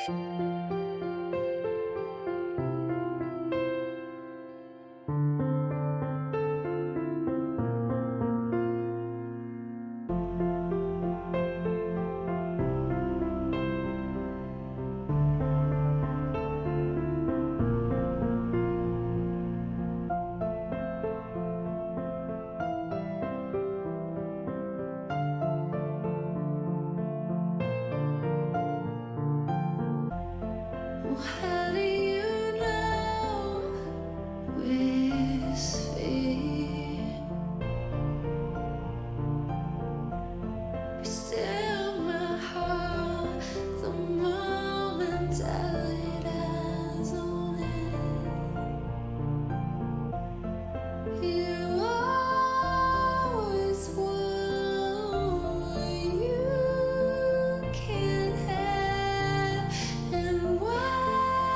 Well, how do you know we're sweet? We still my heart the moment I laid eyes on it. You always want what you can't have, and why?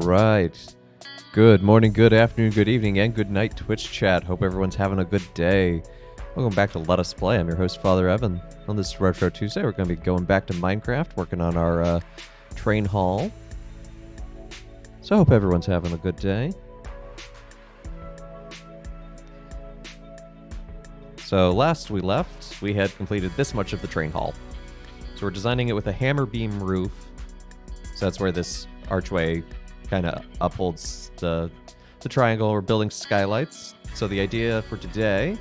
right. Good morning, good afternoon, good evening, and good night, Twitch chat. Hope everyone's having a good day. Welcome back to Let Us Play. I'm your host, Father Evan. On this Retro Tuesday, we're going to be going back to Minecraft, working on our train hall. So I hope everyone's having a good day. So last we left, we had completed this much of the train hall. So we're designing it with a hammer beam roof. So that's where this archway kind of upholds the triangle. We're building skylights. So the idea for today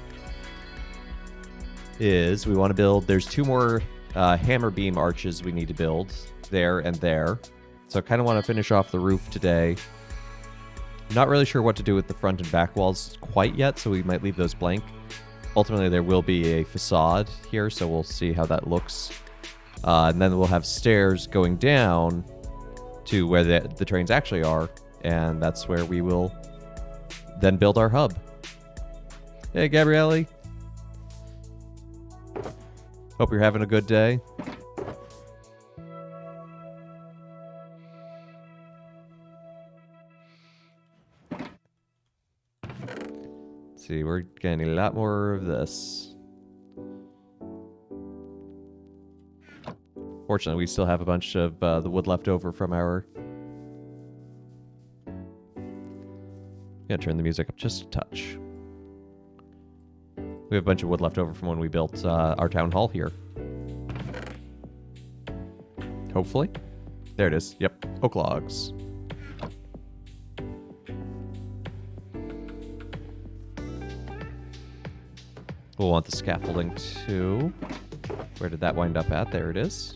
is we want to build, there's two more hammer beam arches we need to build, there and there. So I kind of want to finish off the roof today. Not really sure what to do with the front and back walls quite yet, so we might leave those blank. Ultimately, there will be a facade here, so we'll see how that looks. And then we'll have stairs going down to where the trains actually are, and that's where we will then build our hub. Hey, Gabrielle. Hope you're having a good day. Let's see, we're getting a lot more of this. Fortunately, we still have a bunch of the wood left over from our... Gonna turn the music up just a touch. We have a bunch of wood left over from when we built our town hall here. Hopefully. There it is. Yep. Oak logs. We'll want the scaffolding too. Where did that wind up at? There it is.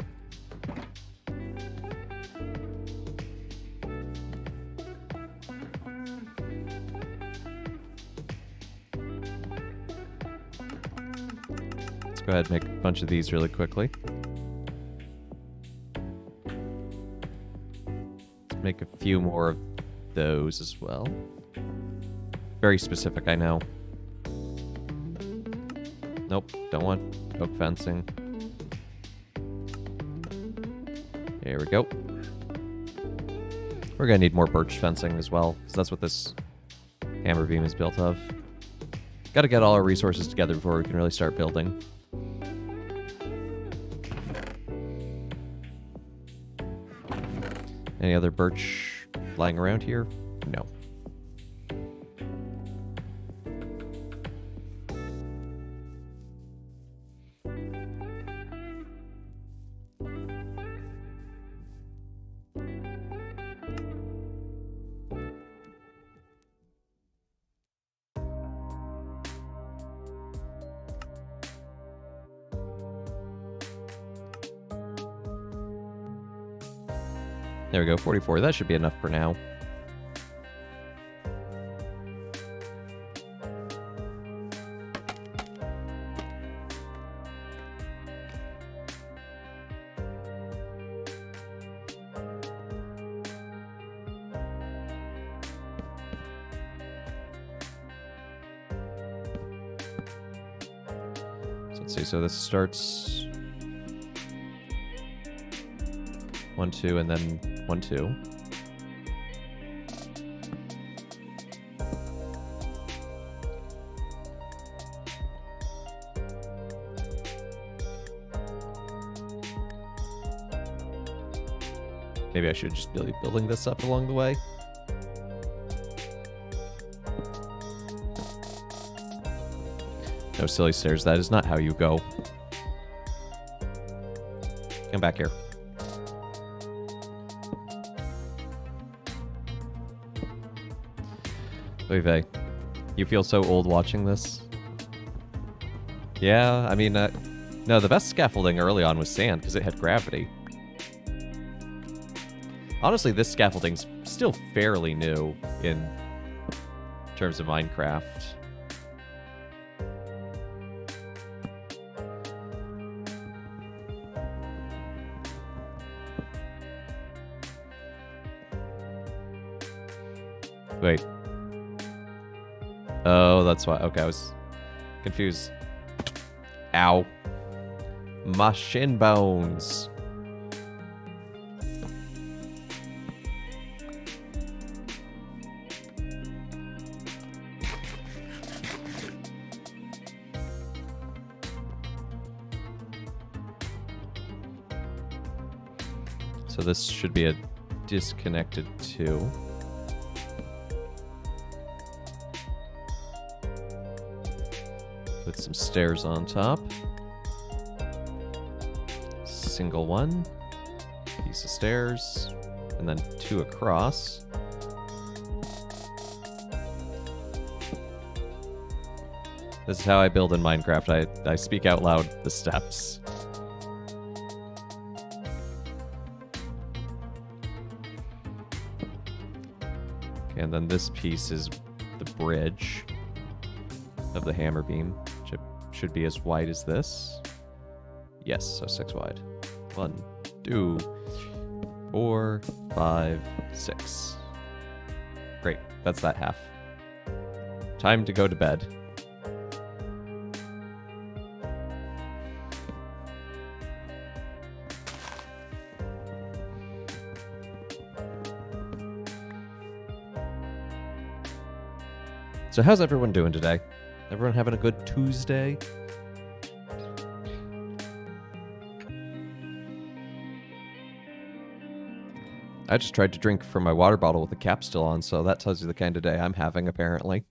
Let's go ahead and make a bunch of these really quickly. Let's make a few more of those as well. Very specific, I know. Nope, don't want oak fencing. There we go. We're gonna need more birch fencing as well, because that's what this hammer beam is built of. Gotta get all our resources together before we can really start building. Any other birch lying around here? No. There we go, 44. That should be enough for now. So let's see, so this starts 1, 2, and then 1, 2. Maybe I should just be building this up along the way. No silly stairs. That is not how you go. Come back here. Oy, you feel so old watching this? Yeah, I mean, no, the best scaffolding early on was sand because it had gravity. Honestly, this scaffolding's still fairly new in terms of Minecraft. Wait. Oh, that's why. Okay, I was confused. Ow. My shin bones. So this should be a disconnected 2. With some stairs on top. Single 1. Piece of stairs. And then 2 across. This is how I build in Minecraft. I speak out loud the steps. Okay, and then this piece is the bridge of the hammer beam, which should be as wide as this. Yes, so 6 wide. 1, 2, 4, 5, 6. Great, that's that half. Time to go to bed. So how's everyone doing today? Everyone having a good Tuesday? I just tried to drink from my water bottle with the cap still on, so that tells you the kind of day I'm having, apparently.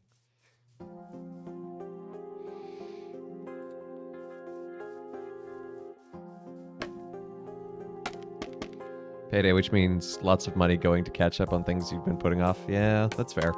Payday, which means lots of money going to catch up on things you've been putting off. Yeah, that's fair.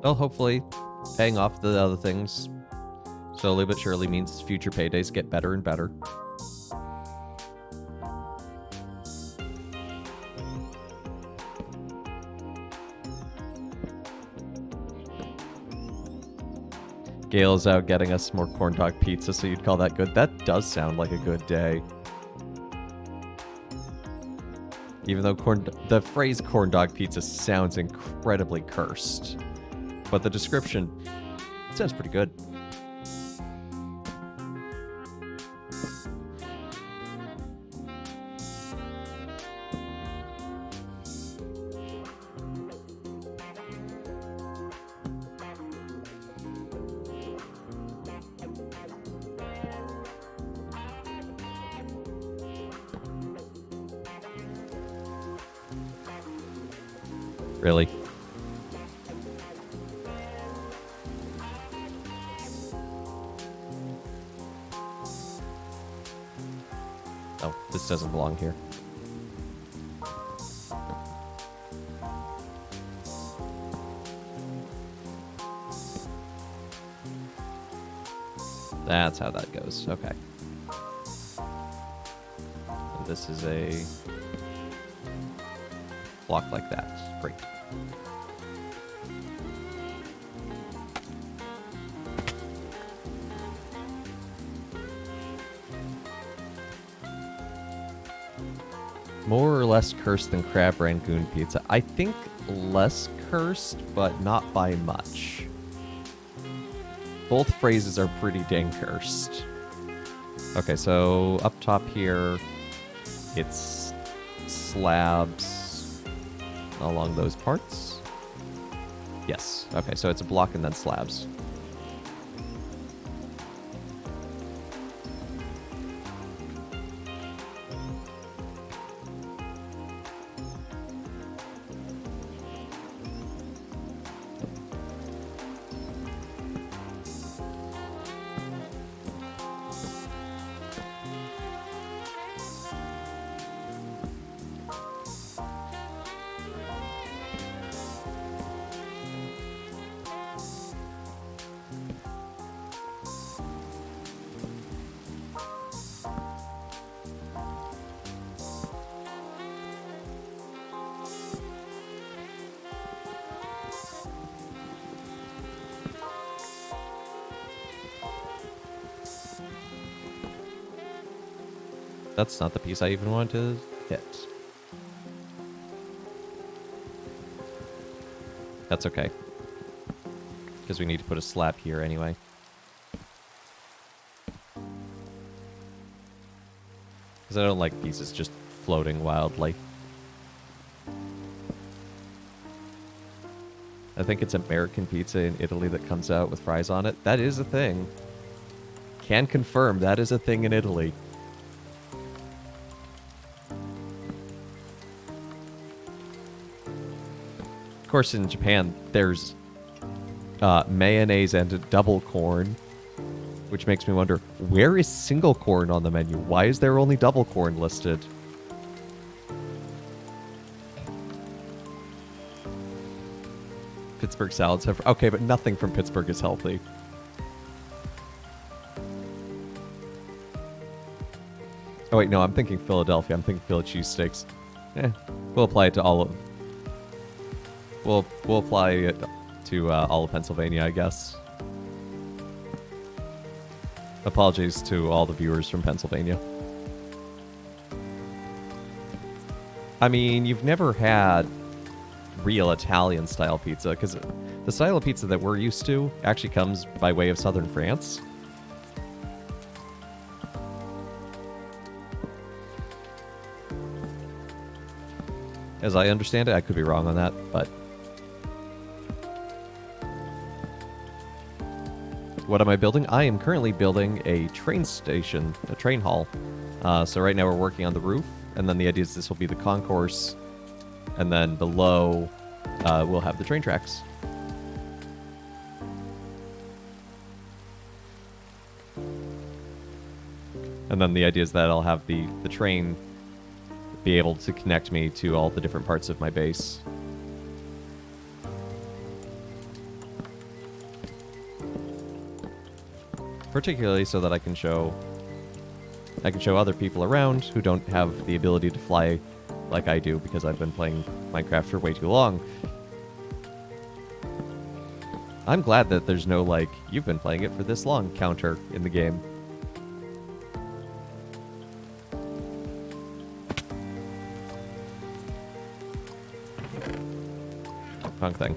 Well, hopefully, paying off the other things slowly but surely means future paydays get better and better. Gail's out getting us more corn dog pizza, so you'd call that good? That does sound like a good day. Even though the phrase corn dog pizza sounds incredibly cursed. But the description sounds pretty good. Really? Oh, this doesn't belong here. That's how that goes. Okay. And this is a block like that. Great. More or less cursed than Crab Rangoon Pizza. I think less cursed, but not by much. Both phrases are pretty dang cursed. Okay, so up top here, it's slabs along those parts. Yes. Okay, so it's a block and then slabs. That's not the piece I even wanted to hit. That's okay. Because we need to put a slab here anyway. Because I don't like pieces just floating wildly. I think it's American pizza in Italy that comes out with fries on it. That is a thing. Can confirm that is a thing in Italy. Of course, in Japan, there's mayonnaise and double corn, which makes me wonder, where is single corn on the menu? Why is there only double corn listed? Pittsburgh salads have... Okay, but nothing from Pittsburgh is healthy. Oh, wait, no, I'm thinking Philadelphia. I'm thinking Philly cheesesteaks. We'll apply it to all of... We'll apply it to all of Pennsylvania, I guess. Apologies to all the viewers from Pennsylvania. I mean, you've never had real Italian style pizza, because the style of pizza that we're used to actually comes by way of southern France. As I understand it, I could be wrong on that, but what am I building? I am currently building a train station, a train hall. So right now we're working on the roof, and then the idea is this will be the concourse, and then below we'll have the train tracks. And then the idea is that I'll have the train be able to connect me to all the different parts of my base. Particularly so that I can show other people around who don't have the ability to fly like I do, because I've been playing Minecraft for way too long. I'm glad that there's no, like, you've been playing it for this long counter in the game. Wrong thing.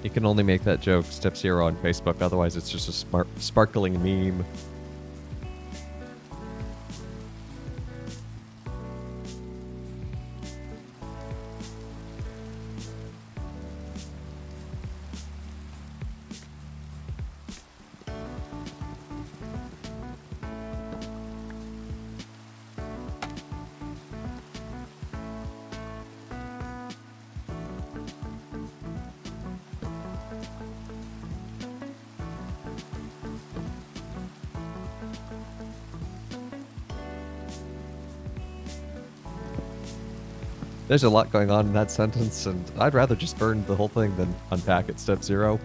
You can only make that joke Step Zero on Facebook, otherwise it's just a sparkling meme. There's a lot going on in that sentence, and I'd rather just burn the whole thing than unpack it Step Zero.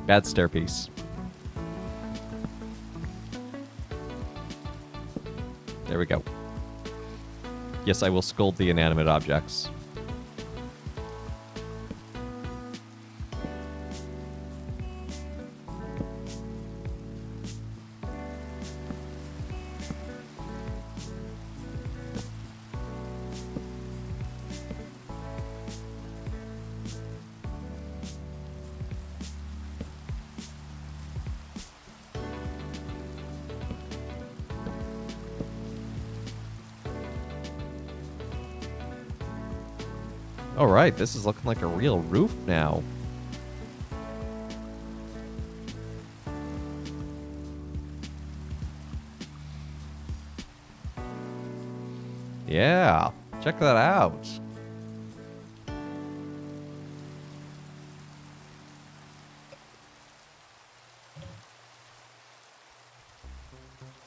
Bad stairpiece. There we go. Yes, I will scold the inanimate objects. All right, this is looking like a real roof now. Yeah, check that out.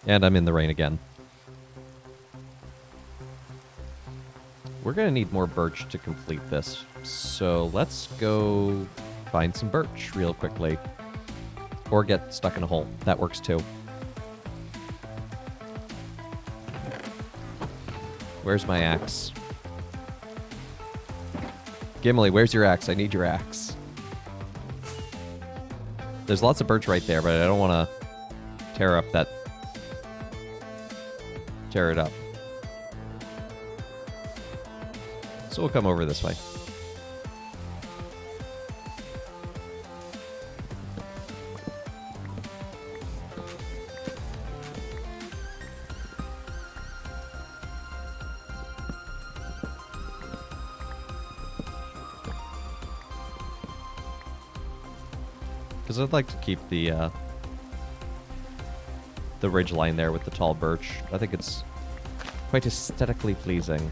And I'm in the rain again. We're going to need more birch to complete this. So let's go find some birch real quickly. Or get stuck in a hole. That works too. Where's my axe? Gimli, where's your axe? I need your axe. There's lots of birch right there, but I don't want to tear up that... Tear it up. So we'll come over this way. Because I'd like to keep the ridge line there with the tall birch. I think it's quite aesthetically pleasing.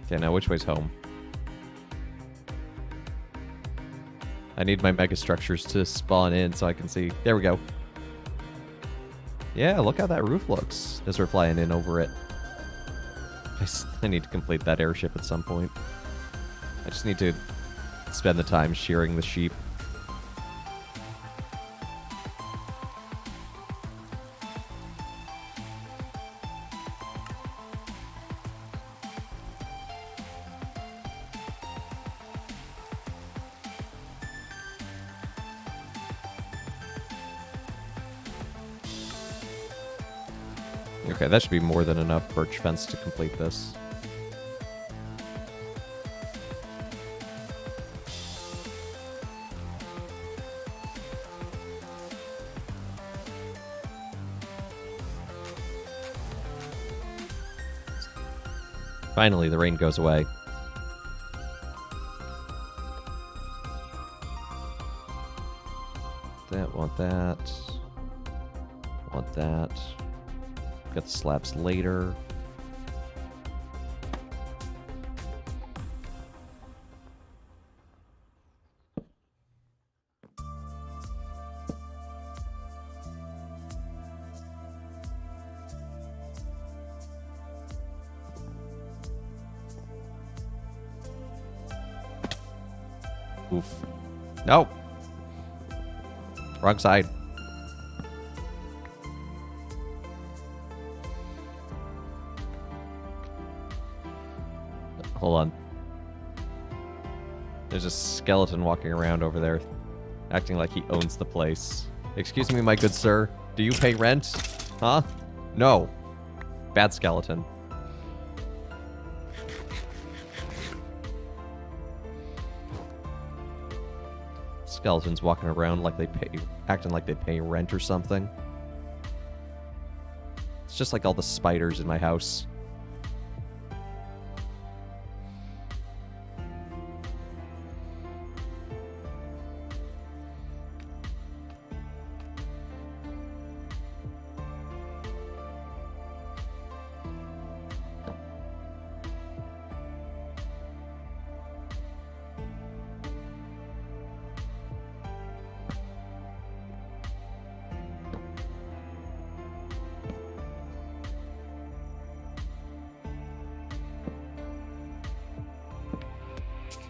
Okay, now which way's home? I need my mega structures to spawn in so I can see. There we go. Yeah, look how that roof looks as we're flying in over it. I need to complete that airship at some point. I just need to spend the time shearing the sheep. Okay, that should be more than enough birch fence to complete this. Finally, the rain goes away. Want that. Want that. Got the slabs later. Oof. No. Wrong side. Hold on. There's a skeleton walking around over there, acting like he owns the place. Excuse me, my good sir. Do you pay rent? Huh? No. Bad skeleton. Skeletons walking around like they pay, acting like they pay rent or something. It's just like all the spiders in my house.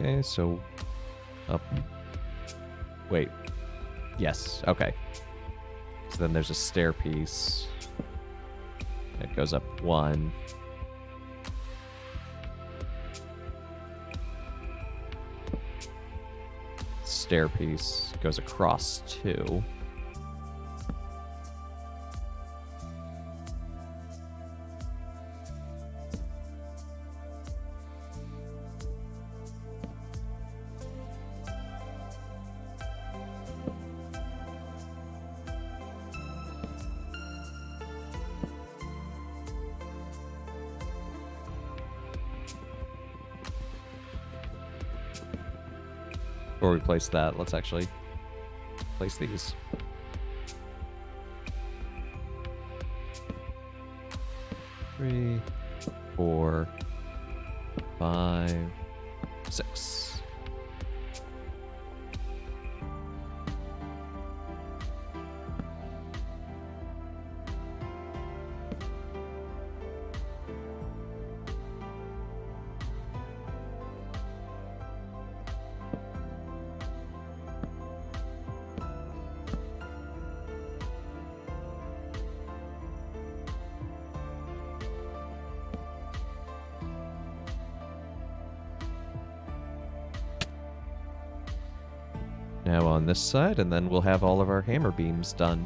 Okay, so up. Wait. Yes, okay. So then there's a stair piece. It goes up 1. Stair piece goes across 2. Before we place that, let's actually place these. 3, 4, 5, 6. Now on this side, and then we'll have all of our hammer beams done.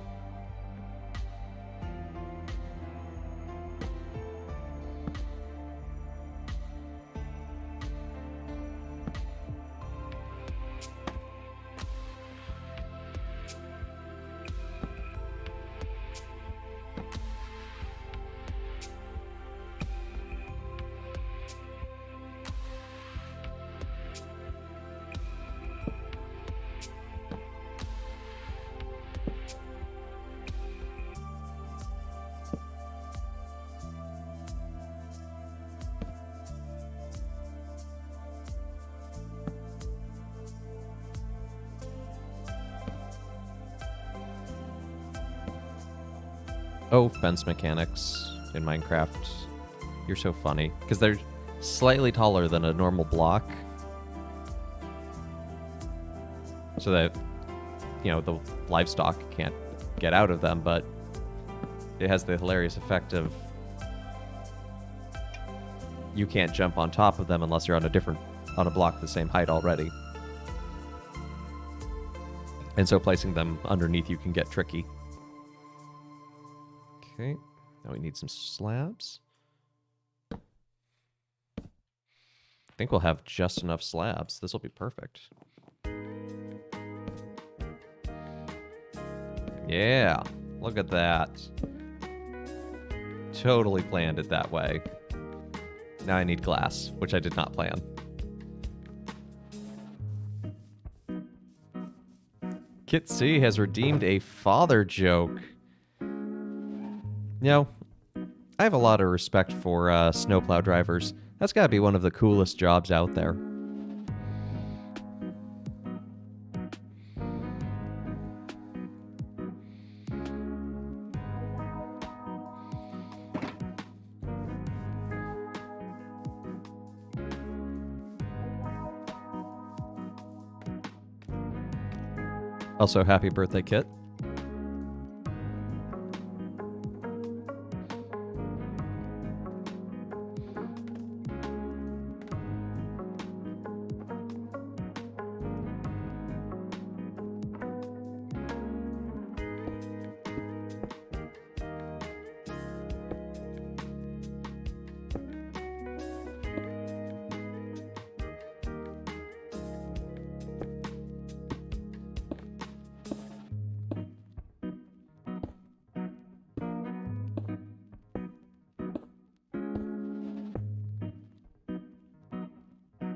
Oh, fence mechanics in Minecraft. You're so funny. Because they're slightly taller than a normal block. So that, you know, the livestock can't get out of them, but it has the hilarious effect of you can't jump on top of them unless you're on a block the same height already. And so placing them underneath you can get tricky. Okay, now we need some slabs. I think we'll have just enough slabs. This will be perfect. Yeah, look at that. Totally planned it that way. Now I need glass, which I did not plan. Kit C has redeemed a father joke. You know, I have a lot of respect for snowplow drivers. That's gotta be one of the coolest jobs out there. Also, happy birthday, Kit.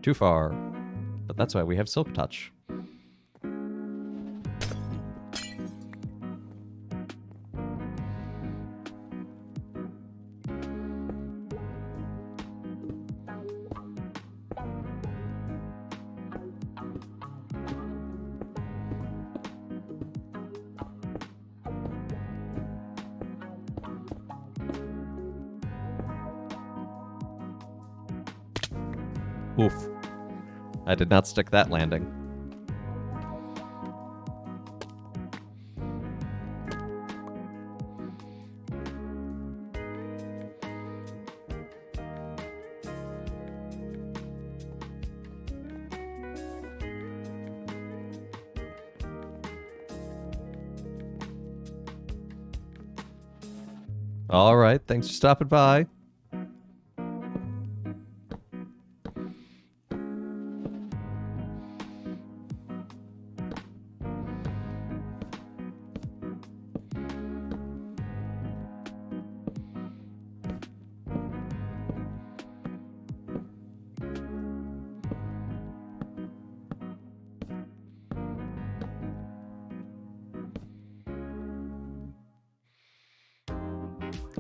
Too far. But that's why we have Silk Touch. Oof. I did not stick that landing. All right, thanks for stopping by.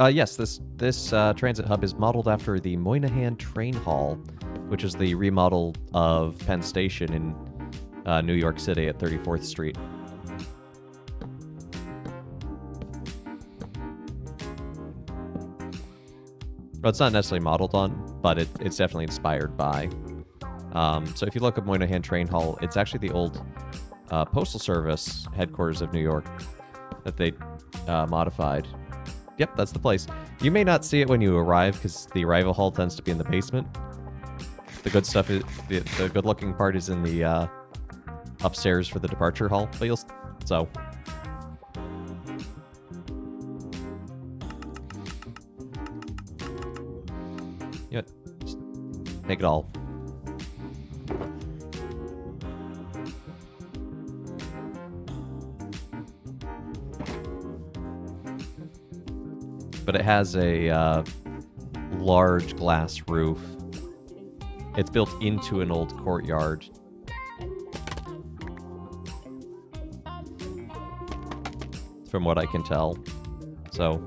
Yes, this transit hub is modeled after the Moynihan Train Hall, which is the remodel of Penn Station in New York City at 34th Street. Well, it's not necessarily modeled on, but it's definitely inspired by. So if you look at Moynihan Train Hall, it's actually the old Postal Service headquarters of New York that they modified. Yep, that's the place. You may not see it when you arrive because the arrival hall tends to be in the basement. The good stuff is the good-looking part is in the upstairs for the departure hall. But you'll so. Yeah, just make it all. But it has a large glass roof. It's built into an old courtyard. From what I can tell. So.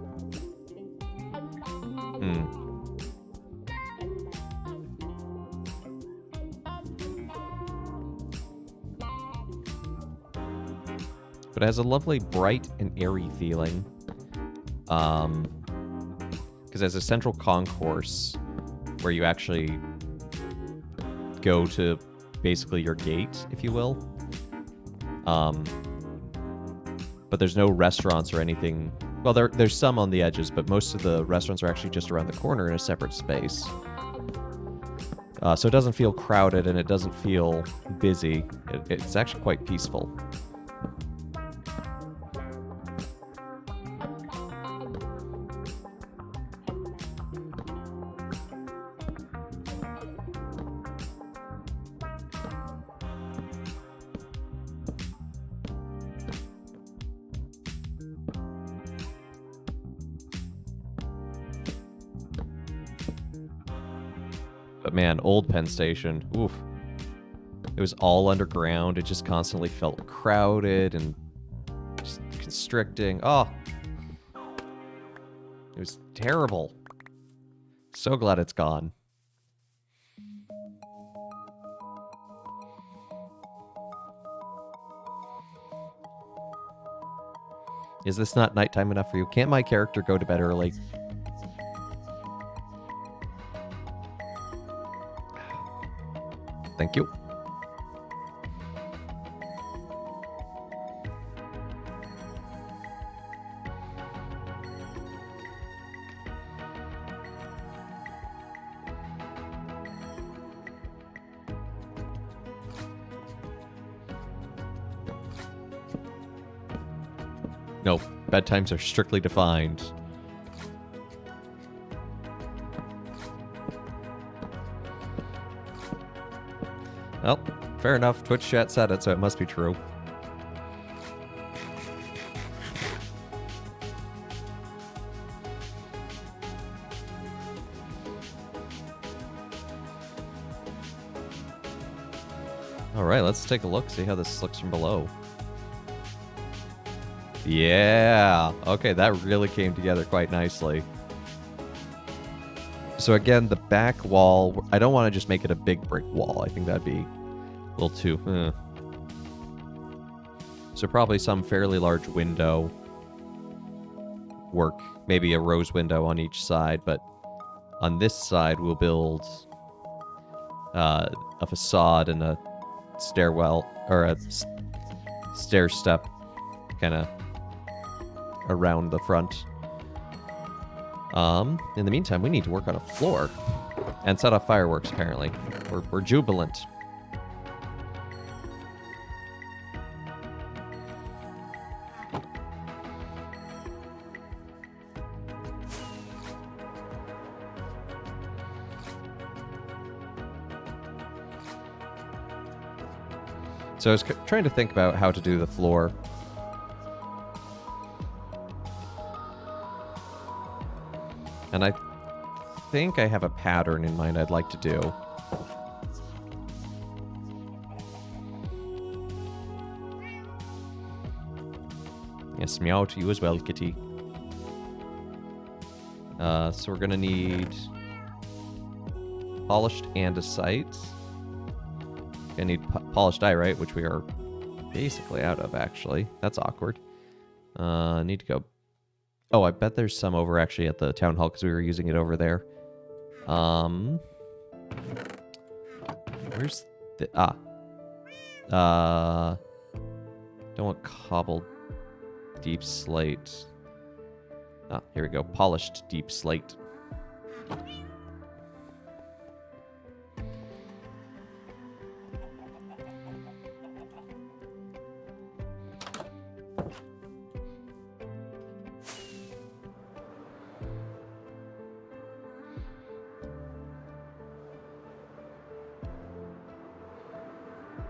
But it has a lovely bright and airy feeling. Because there's a central concourse where you actually go to basically your gate, if you will. But there's no restaurants or anything. Well, there's some on the edges, but most of the restaurants are actually just around the corner in a separate space. So it doesn't feel crowded and it doesn't feel busy. It's actually quite peaceful. But man, old Penn Station, oof. It was all underground. It just constantly felt crowded and just constricting. Oh. It was terrible. So glad it's gone. Is this not nighttime enough for you? Can't my character go to bed early? Thank you. No, bedtimes are strictly defined. Well, fair enough. Twitch chat said it, so it must be true. Alright, let's take a look, see how this looks from below. Yeah! Okay, that really came together quite nicely. So again, the back wall, I don't want to just make it a big brick wall. I think that'd be a little too... So probably some fairly large window work. Maybe a rose window on each side, but on this side we'll build a facade and a stairwell, or a stair step kind of around the front. In the meantime, we need to work on a floor and set off fireworks, apparently. We're jubilant. So I was trying to think about how to do the floor. And I think I have a pattern in mind I'd like to do. Yes, meow to you as well, kitty. So we're gonna need polished andesite. Gonna need polished diorite, which we are basically out of, actually. That's awkward. Need to go... Oh, I bet there's some over actually at the town hall because we were using it over there. Where's the... Don't want cobbled deep slate. Here we go. Polished deep slate.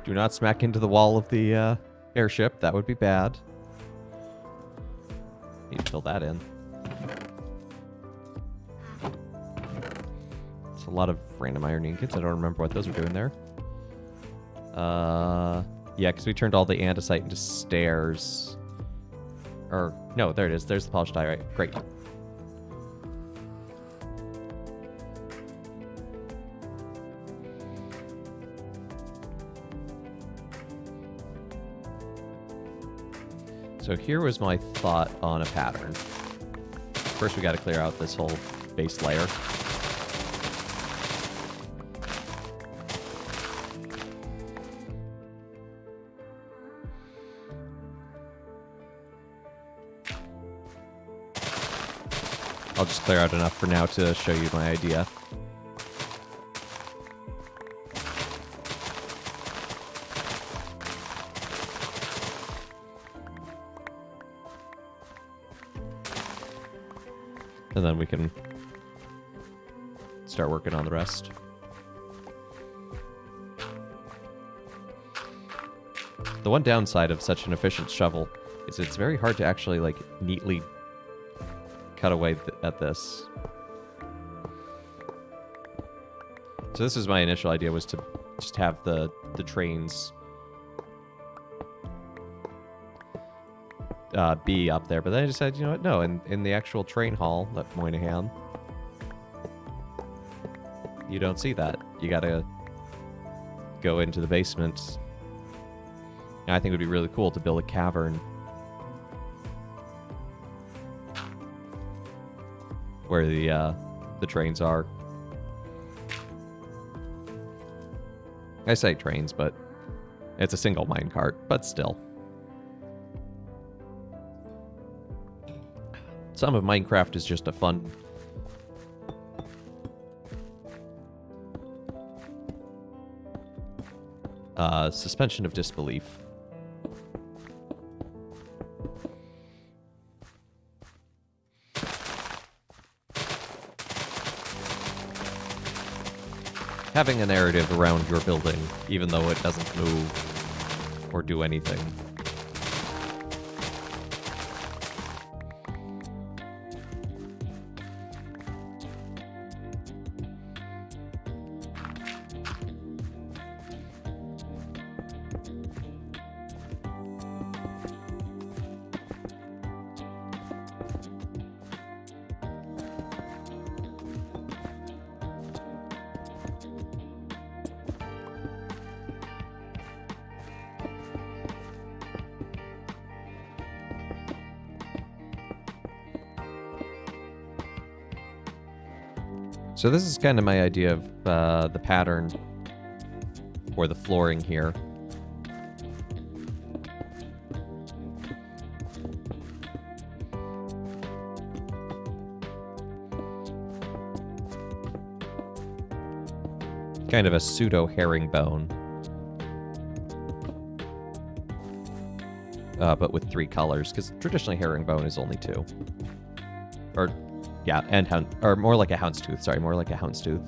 Do not smack into the wall of the airship. That would be bad. Need to fill that in. It's a lot of random iron ingots. I don't remember what those are doing there. Yeah, because we turned all the andesite into stairs. Or, no, there it is. There's the polished diorite. Great. So here was my thought on a pattern. First, we got to clear out this whole base layer. I'll just clear out enough for now to show you my idea. And then we can start working on the rest. The one downside of such an efficient shovel is it's very hard to actually like neatly cut away at this. So this is my initial idea, was to just have the trains be up there, but then I decided, you know what, no, in the actual train hall at Moynihan, you don't see that. You gotta go into the basement. And I think it would be really cool to build a cavern where the trains are. I say trains, but it's a single minecart, but still. Some of Minecraft is just a fun... suspension of disbelief. Having a narrative around your building, even though it doesn't move or do anything. So this is kind of my idea of the pattern for the flooring here. Kind of a pseudo herringbone. But with 3 colors, because traditionally herringbone is only 2. Or... yeah, and or more like a houndstooth. Sorry, more like a houndstooth.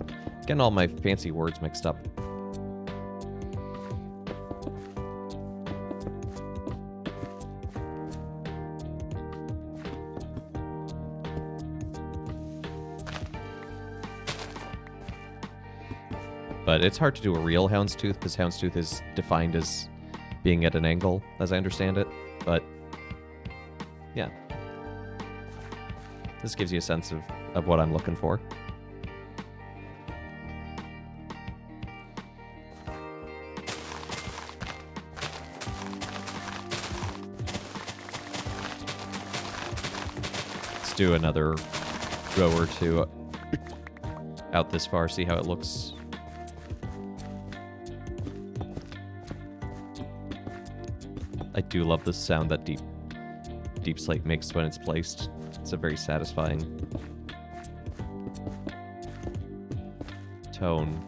Getting all my fancy words mixed up. But it's hard to do a real houndstooth because houndstooth is defined as being at an angle, as I understand it. But yeah. This gives you a sense of of what I'm looking for. Let's do another row or two out this far, see how it looks. I do love the sound that deep slate makes when it's placed. It's a very satisfying tone.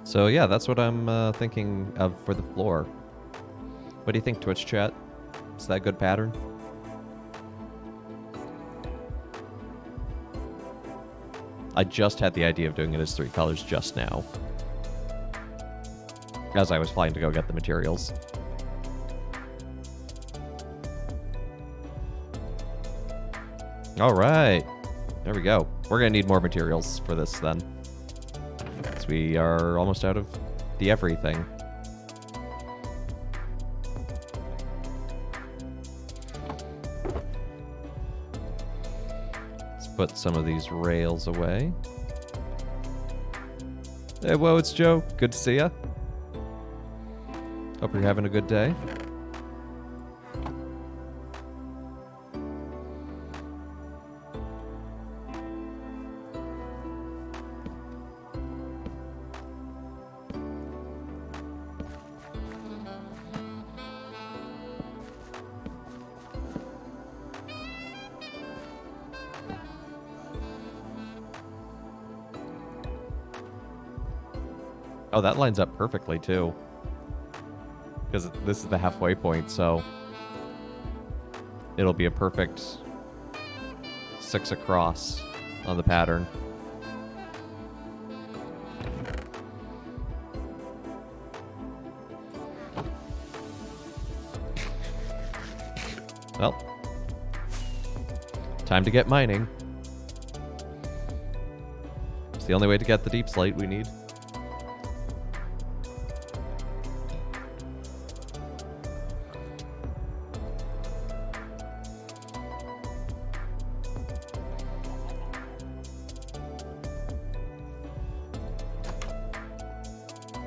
So yeah, that's what I'm thinking of for the floor. What do you think, Twitch chat? Is that a good pattern? I just had the idea of doing it as 3 colors just now, as I was flying to go get the materials. All right, there we go. We're gonna need more materials for this then. We are almost out of the everything. Let's put some of these rails away. Hey, whoa, it's Joe. Good to see ya. Hope you're having a good day. Oh, that lines up perfectly, too. Because this is the halfway point, so it'll be a perfect 6 across on the pattern. Well, time to get mining. It's the only way to get the deep slate we need.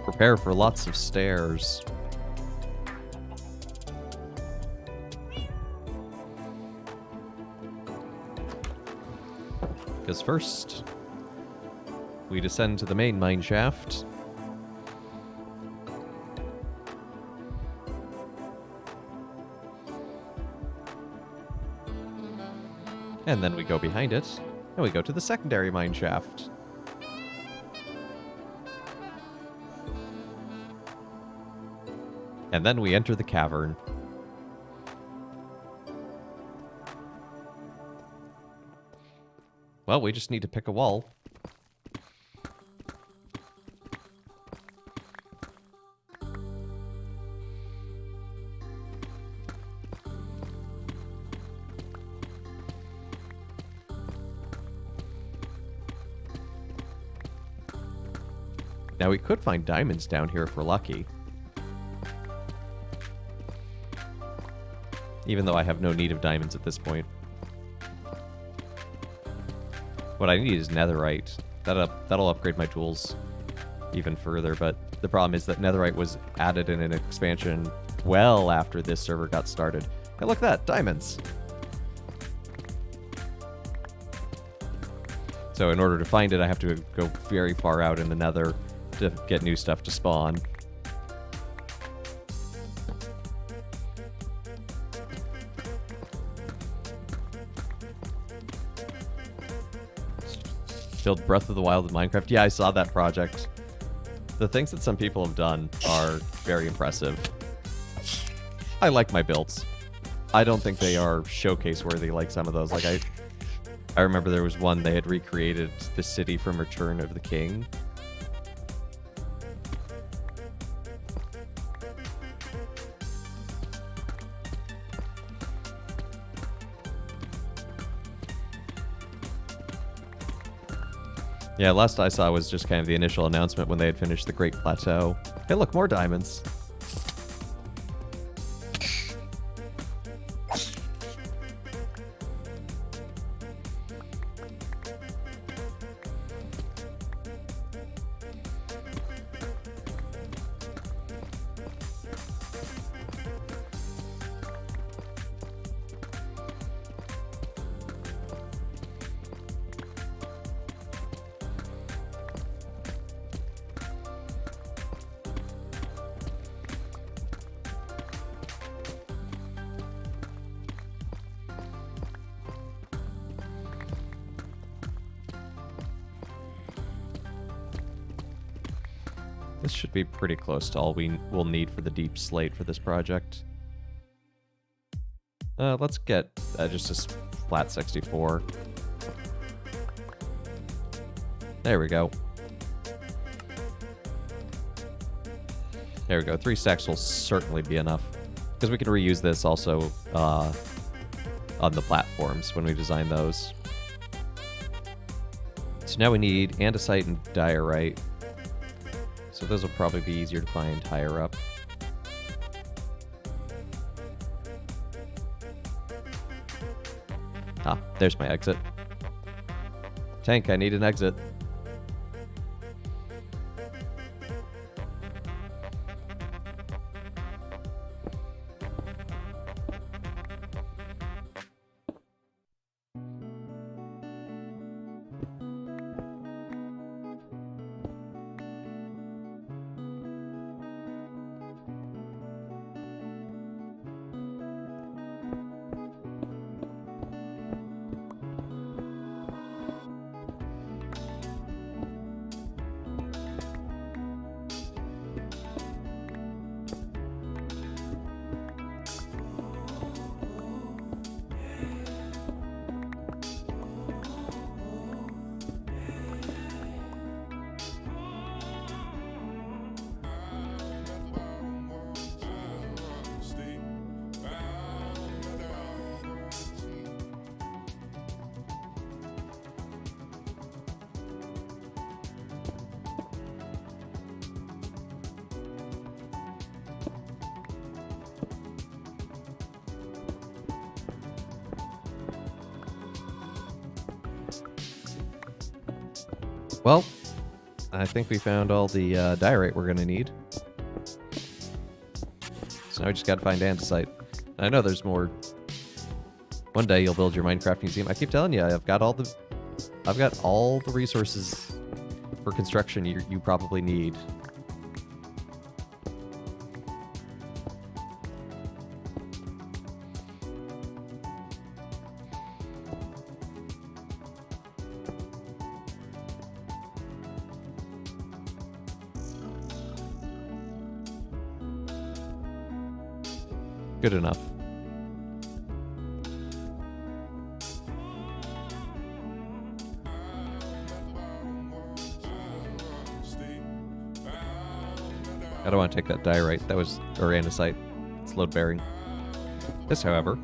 Prepare for lots of stairs. Because first, we descend to the main mine shaft. And then we go behind it, and we go to the secondary mine shaft. And then we enter the cavern. Well, we just need to pick a wall. Now we could find diamonds down here if we're lucky. Even though I have no need of diamonds at this point. What I need is netherite. That'll upgrade my tools even further, but the problem is that netherite was added in an expansion well after this server got started. Hey, look at that! Diamonds! So in order to find it, I have to go very far out in the nether to get new stuff to spawn. Build Breath of the Wild in Minecraft. Yeah, I saw that project. The things that some people have done are very impressive. I like my builds. I don't think they are showcase worthy like some of those. Like I remember there was one they had recreated the city from Return of the King. Yeah, last I saw was just kind of the initial announcement when they had finished the Great Plateau. Hey, look, more diamonds. This should be pretty close to all we will need for the deep slate for this project. Let's get just a flat 64. There we go. There we go. 3 stacks will certainly be enough. Because we can reuse this also on the platforms when we design those. So now we need andesite and diorite. So those will probably be easier to find higher up. Ah, there's my exit. Tank, I need an exit. Well, I think we found all the diorite we're going to need. So now we just got to find andesite. I know there's more. One day you'll build your Minecraft museum. I keep telling you, I've got all the resources for construction you probably need. Good enough. I don't want to take that diorite. That was, or andesite. It's load bearing. This, however.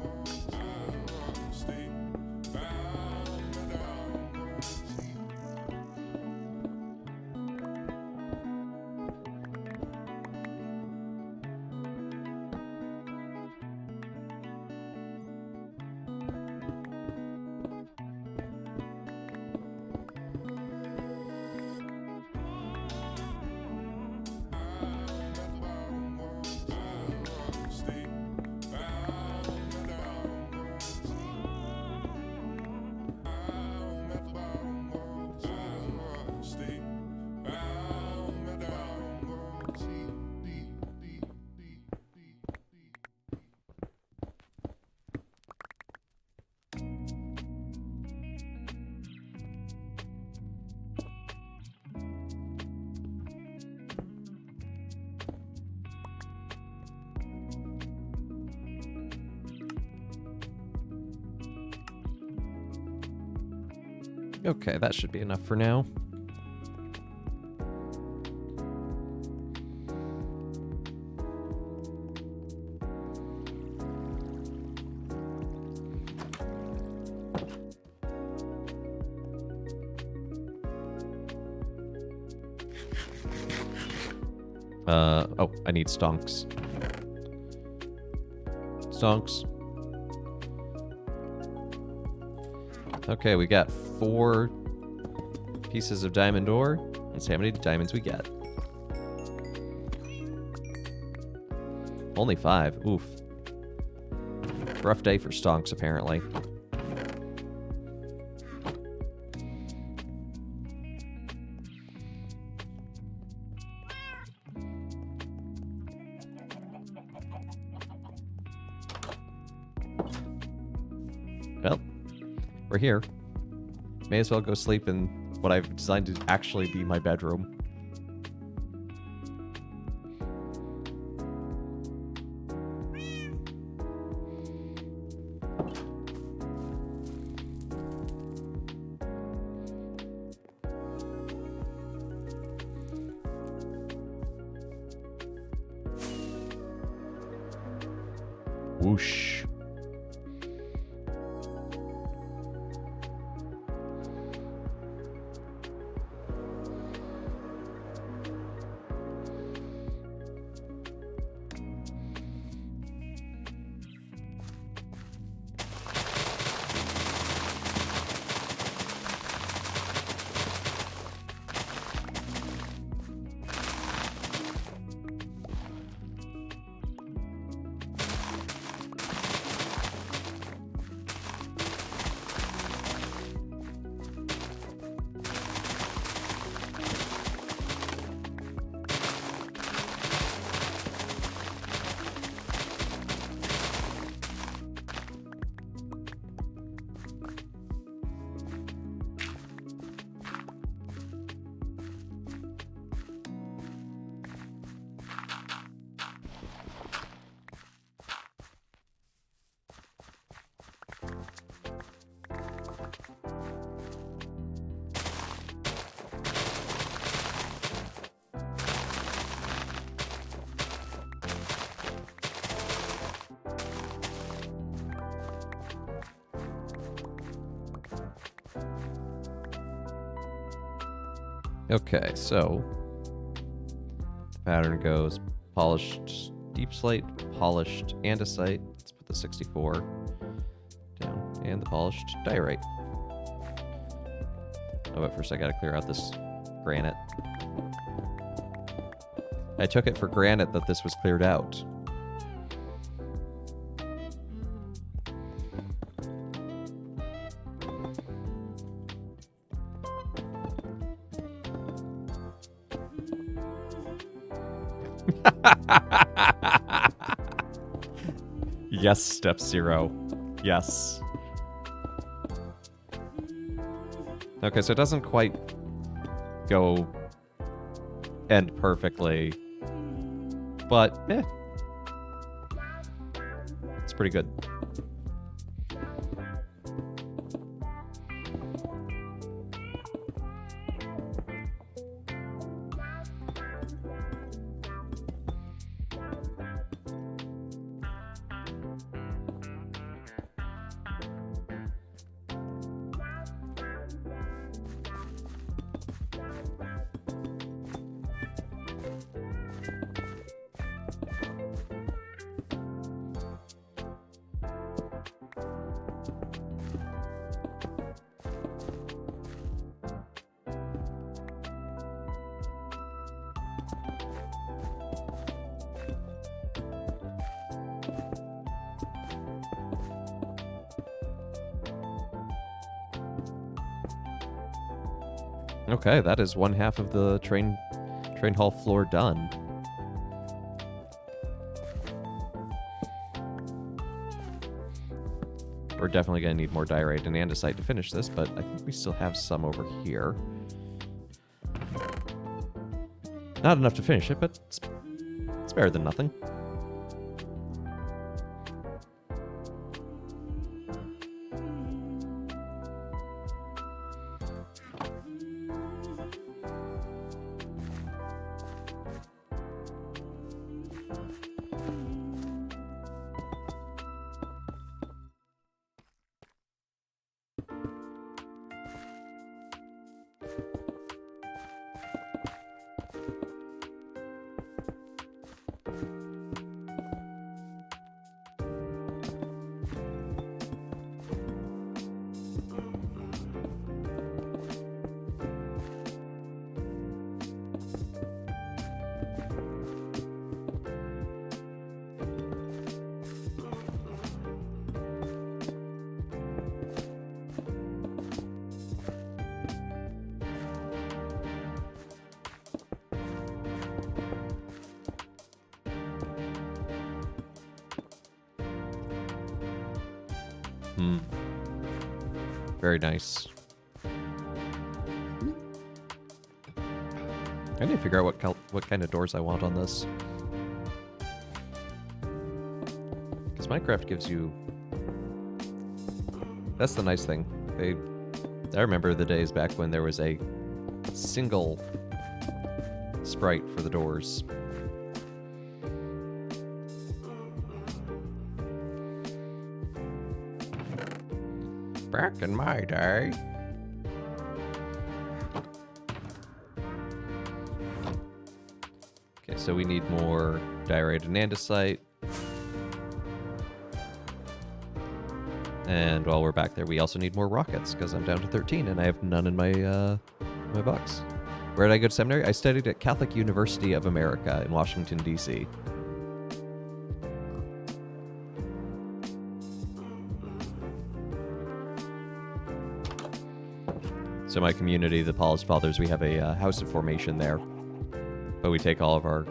Okay, that should be enough for now. Oh, I need stonks. Stonks. Okay, we got 4 pieces of diamond ore. Let's see how many diamonds we get. Only 5. Oof. Rough day for stonks, apparently. Well, we're here. May as well go sleep in what I've designed to actually be my bedroom. Whoosh. Okay, so the pattern goes polished deep slate, polished andesite. Let's put the 64 down, and the polished diorite. Oh, but first I gotta clear out this granite. I took it for granted that this was cleared out. Yes, step 0. Yes. Okay, so it doesn't quite go end perfectly, but it's pretty good. Okay, that is 1/2 of the train hall floor done. We're definitely going to need more diorite and andesite to finish this, but I think we still have some over here. Not enough to finish it, but it's better than nothing. Mm-hmm. Very nice. I need to figure out what kind of doors I want on this. Because Minecraft gives you... That's the nice thing. I remember the days back when there was a single sprite for the doors. Back in my day. Okay, so we need more diorite and andesite. And while we're back there, we also need more rockets, because I'm down to 13, and I have none in my my box. Where did I go to seminary? I studied at Catholic University of America in Washington, D.C. So my community, the Paulist Fathers, we have a house of formation there. But we take all of our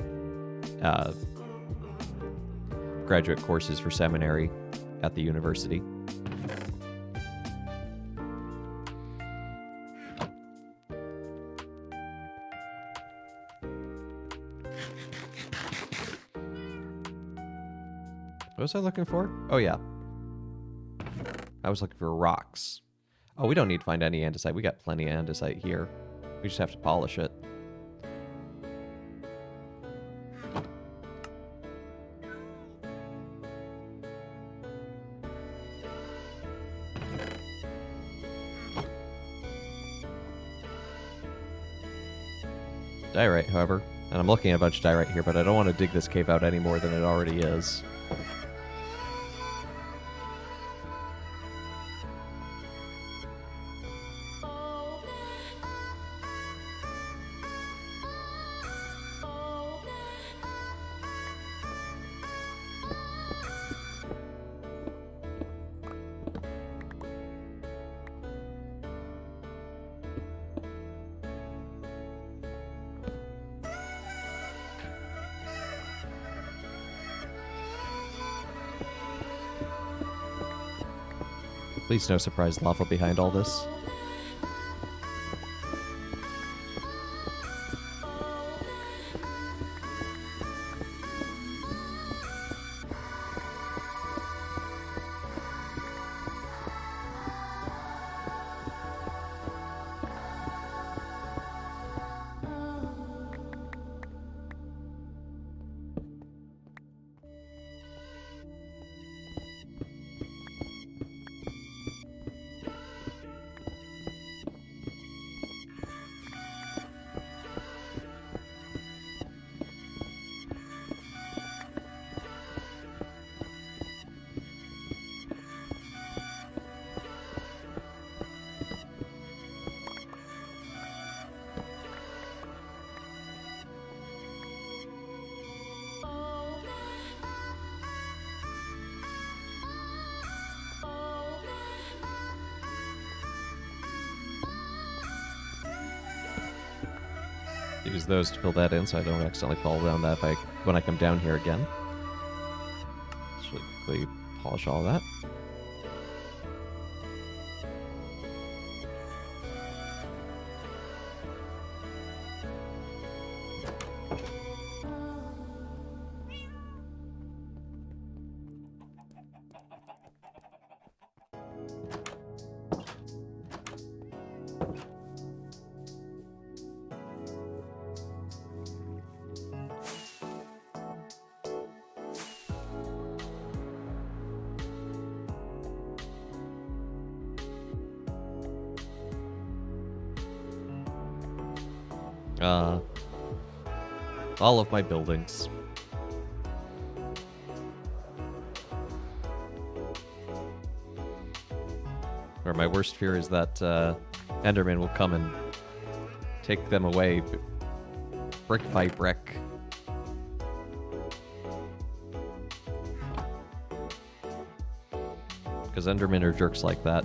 graduate courses for seminary at the university. What was I looking for? Oh, yeah. I was looking for rocks. Oh, we don't need to find any andesite. We got plenty of andesite here. We just have to polish it. Diorite, however. And I'm looking at a bunch of diorite here, but I don't want to dig this cave out any more than it already is. Please no surprise lava behind all this. Use those to fill that in so I don't accidentally fall down that when I come down here again. Just really quickly polish all that. All of my buildings. Or my worst fear is that Enderman will come and take them away brick by brick. Because Endermen are jerks like that.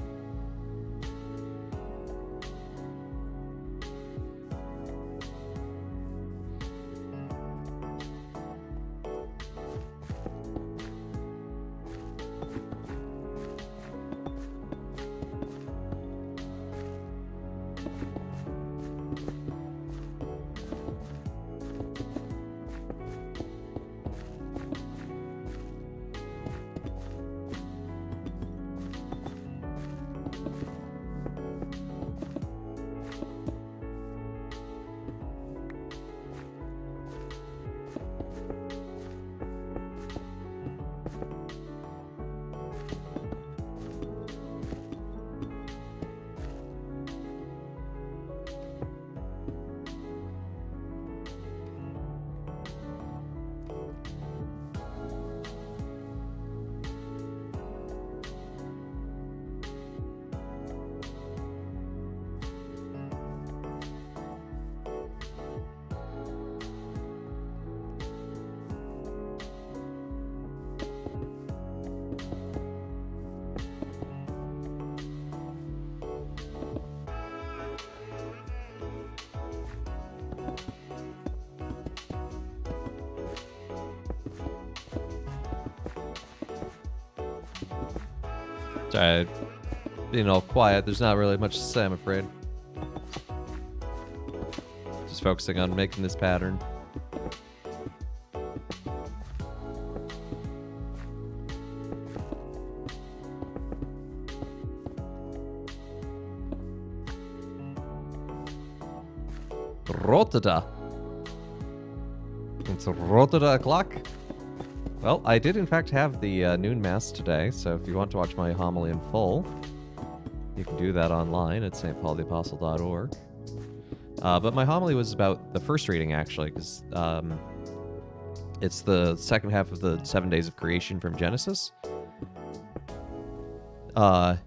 Sorry, being all quiet. There's not really much to say, I'm afraid. Just focusing on making this pattern. Rotada. It's Rotada o'clock. Well, I did in fact have the noon mass today, so if you want to watch my homily in full, you can do that online at stpaultheapostle.org. But my homily was about the first reading, actually, because it's the second half of the 7 days of creation from Genesis. And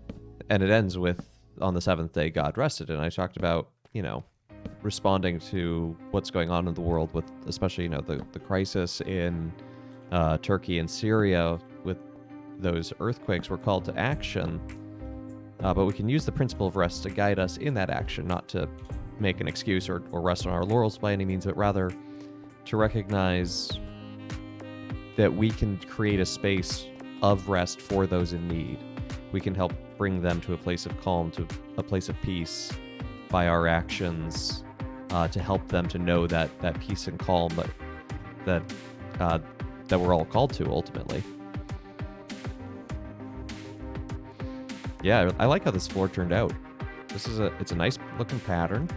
it ends with, on the seventh day, God rested. And I talked about, responding to what's going on in the world with, especially, the crisis in Turkey and Syria with those earthquakes. We're called to action. But we can use the principle of rest to guide us in that action, not to make an excuse or rest on our laurels by any means, but rather to recognize that we can create a space of rest for those in need. We can help bring them to a place of calm, to a place of peace by our actions, to help them to know that peace and calm that we're all called to ultimately. Yeah, I like how this floor turned out. It's a nice looking pattern.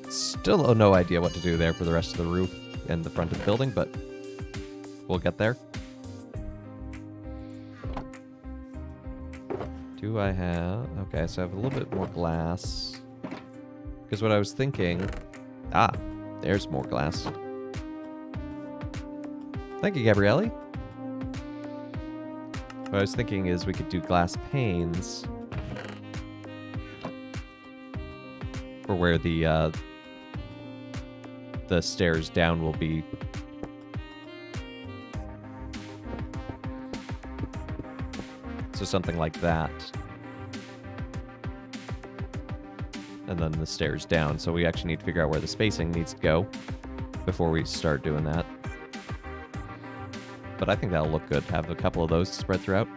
Still no idea what to do there for the rest of the roof and the front of the building, but we'll get there. Do I have... Okay, so I have a little bit more glass. Because what I was thinking... Ah, there's more glass. Thank you, Gabrielle. What I was thinking is we could do glass panes for where the stairs down will be. So something like that. And then the stairs down. So we actually need to figure out where the spacing needs to go before we start doing that. But I think that'll look good. Have a couple of those spread throughout.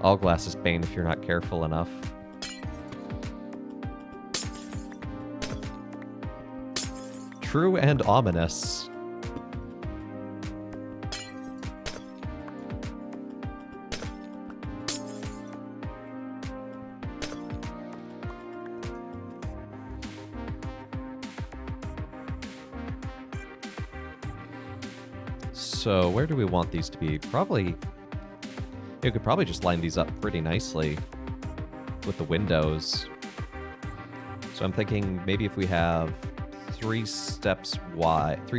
All glass is pain if you're not careful enough. True and ominous. So where do we want these to be? Probably, you could probably just line these up pretty nicely with the windows. So I'm thinking maybe if we have 3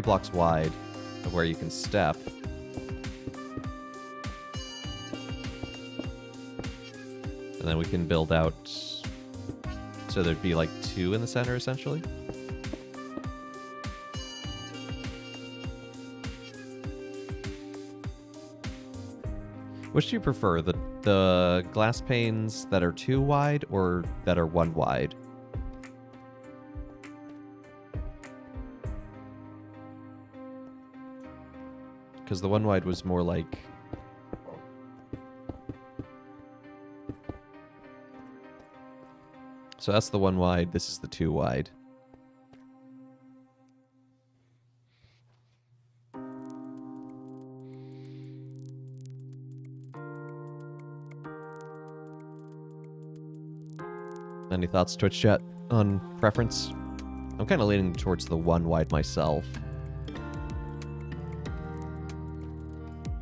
blocks wide of where you can step. And then we can build out, so there'd be like 2 in the center essentially. Which do you prefer, the glass panes that are 2 wide or that are 1 wide? Because the 1 wide was more like... So that's the 1 wide, this is the 2 wide. Any thoughts, Twitch chat, on preference? I'm kind of leaning towards the 1 wide myself.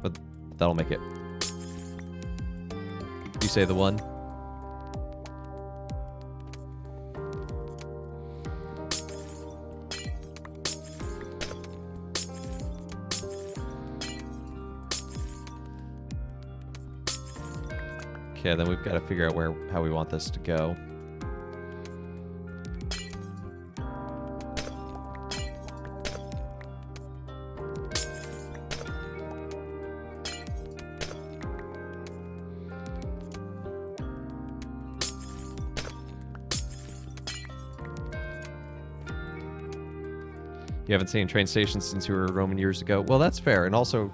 But that'll make it. You say the 1? Okay, then we've got to figure out how we want this to go. You haven't seen train stations since you were in Rome years ago? Well, that's fair. And also,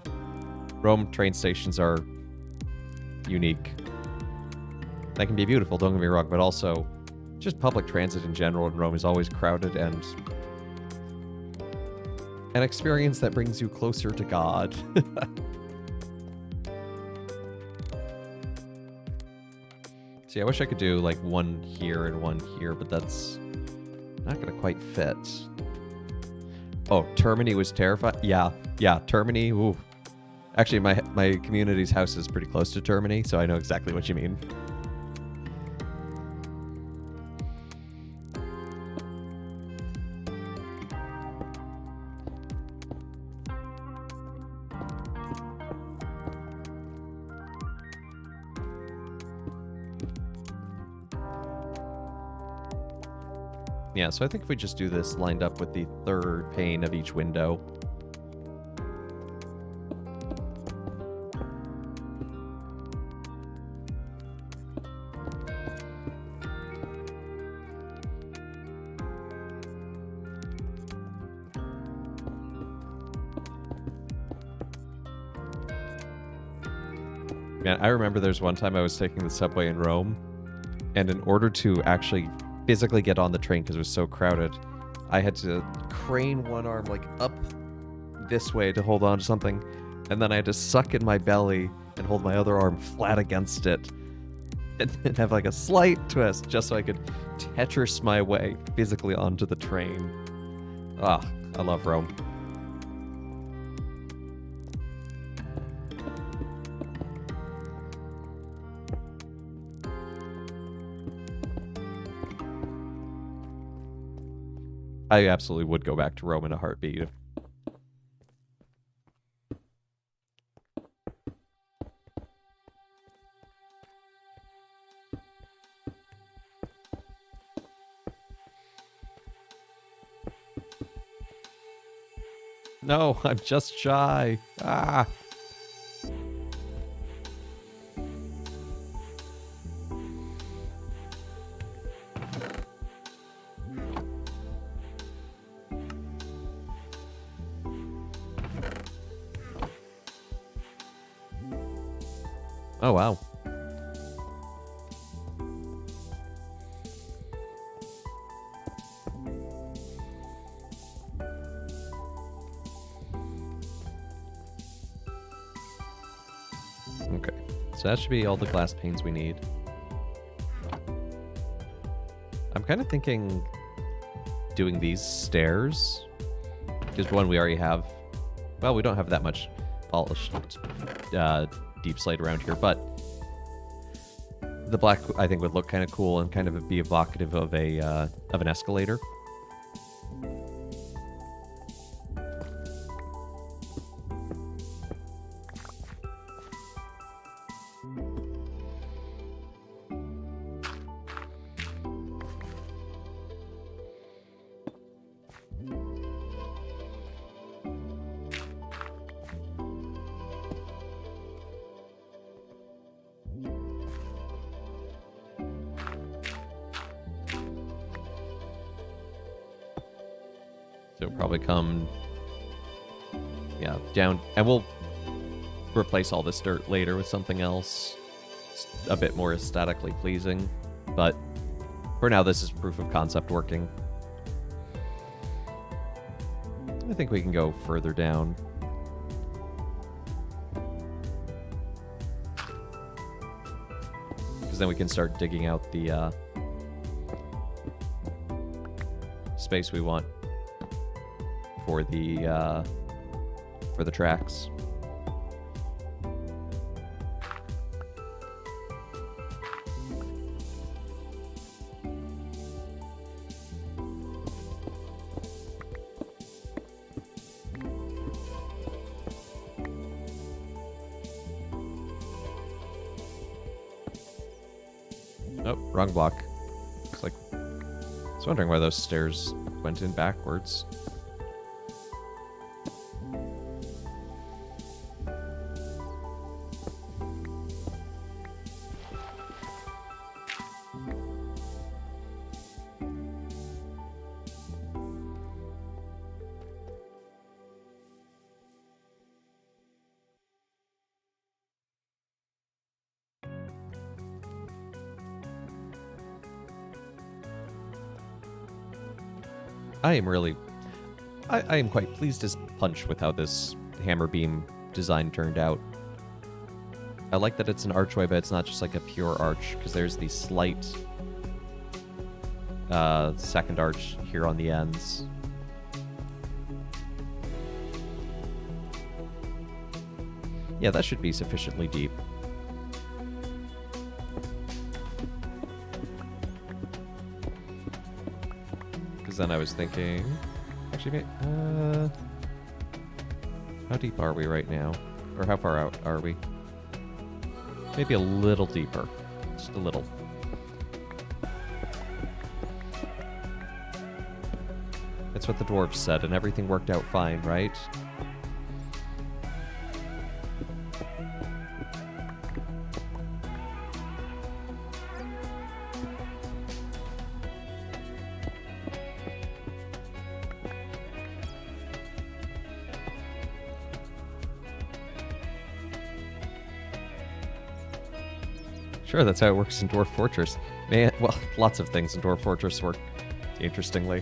Rome train stations are unique. They can be beautiful, don't get me wrong, but also just public transit in general in Rome is always crowded and an experience that brings you closer to God. See, I wish I could do like one here and one here, but that's not gonna quite fit. Oh, Termini was terrified. Yeah, Termini. Ooh. Actually, my community's house is pretty close to Termini, so I know exactly what you mean. Yeah, so I think if we just do this lined up with the third pane of each window. Man, I remember there's one time I was taking the subway in Rome, and in order to actually physically get on the train because it was so crowded, I had to crane one arm like up this way to hold on to something, and then I had to suck in my belly and hold my other arm flat against it and then have like a slight twist just so I could Tetris my way physically onto the train. Ah, I love Rome. I absolutely would go back to Rome in a heartbeat. No, I'm just shy. Ah. Oh, wow. Okay, so that should be all the glass panes we need. I'm kind of thinking doing these stairs, because one we already have. Well, we don't have that much polished deep slate around here, but the black I think would look kind of cool and kind of be evocative of an escalator. So probably come, yeah, down, and we'll replace all this dirt later with something else a bit more aesthetically pleasing. But for now, this is proof of concept working. I think we can go further down. Because then we can start digging out the space we want for the tracks. Oh, wrong block. Looks like I was wondering why those stairs went in backwards. I am really... I am quite pleased as punch with how this hammer beam design turned out. I like that it's an archway, but it's not just like a pure arch, because there's the slight second arch here on the ends. Yeah, that should be sufficiently deep. Because then I was thinking... Actually, how deep are we right now? Or how far out are we? Maybe a little deeper. Just a little. That's what the dwarves said, and everything worked out fine, right? Sure, that's how it works in Dwarf Fortress. Man, well, lots of things in Dwarf Fortress work interestingly.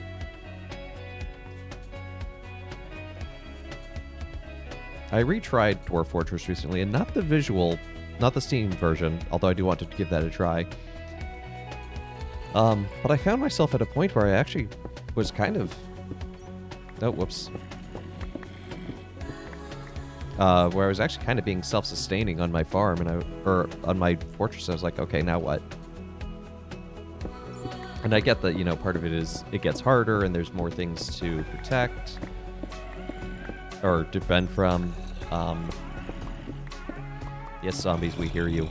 I retried Dwarf Fortress recently, and not the visual, not the Steam version, although I do want to give that a try. But I found myself at a point where I actually was kind of... Oh, whoops. Where I was actually kind of being self-sustaining on my farm, and or on my fortress. I was like, okay, now what? And I get that, you know, part of it is it gets harder, and there's more things to protect or defend from. Yes, zombies, we hear you.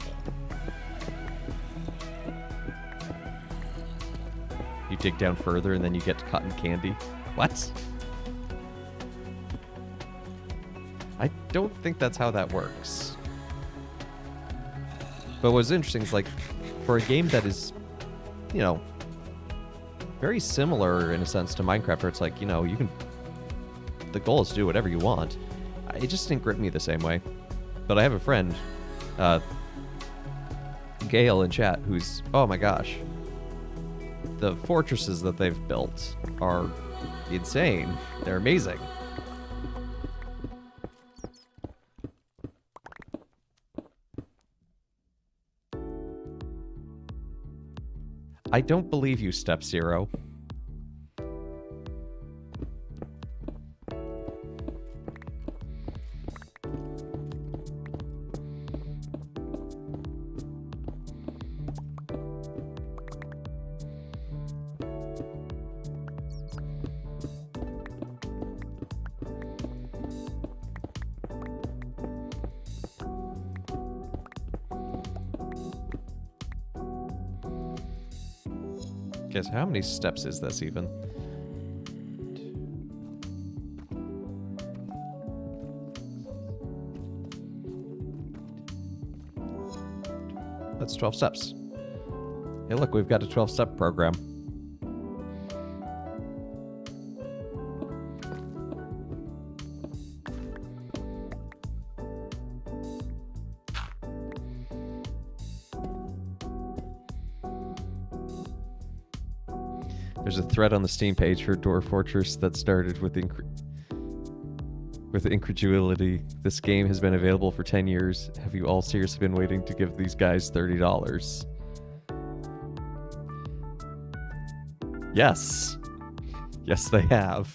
You dig down further, and then you get to cotton candy. What? I don't think that's how that works. But what's interesting is, like, for a game that is, you know, very similar in a sense to Minecraft, where it's like, you know, you can... The goal is to do whatever you want. It just didn't grip me the same way. But I have a friend, Gale in chat, who's... Oh my gosh. The fortresses that they've built are insane. They're amazing. I don't believe you, Step Zero. Guess how many steps is this even? That's 12 steps. Hey, look, we've got a 12-step program. There's a thread on the Steam page for Dwarf Fortress that started with incredulity. This game has been available for 10 years. Have you all seriously been waiting to give these guys $30? Yes. Yes, they have.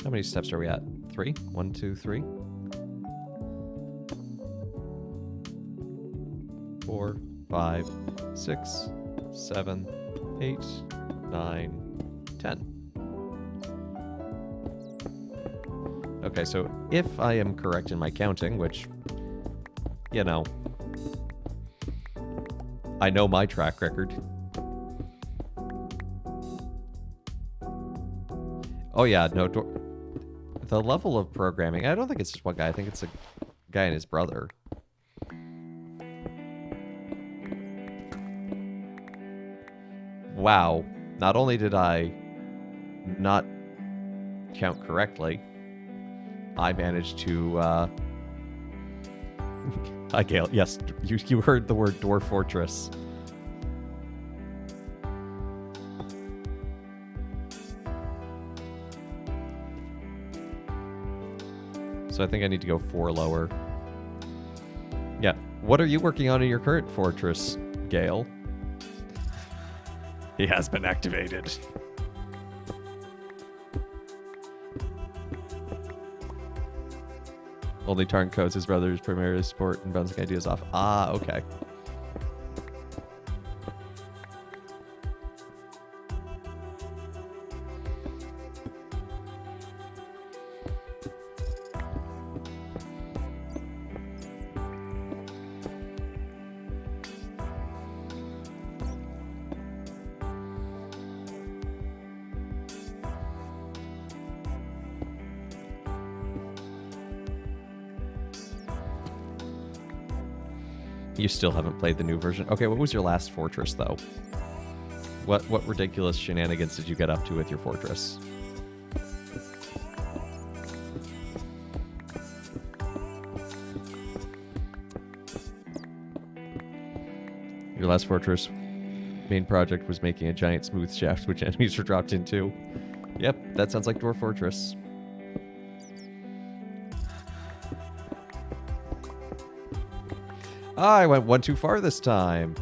How many steps are we at? 3? 1, 2, 3. 4, 5, 6, 7, 8, 9, 10. Okay, so if I am correct in my counting, which, you know, I know my track record. Oh yeah, no, the level of programming, I don't think it's just one guy. I think it's a guy and his brother. Wow. Not only did I not count correctly, I managed to, Hi, Gale. Yes, you heard the word Dwarf Fortress. So I think I need to go 4 lower. Yeah. What are you working on in your current fortress, Gale? He has been activated. Only Tarn codes his brother's primary support and bouncing ideas off. Ah, okay. You still haven't played the new version. Okay, what was your last fortress, though? What ridiculous shenanigans did you get up to with your fortress? Your last fortress main project was making a giant smooth shaft which enemies were dropped into. Yep, that sounds like Dwarf Fortress. I went one too far this time.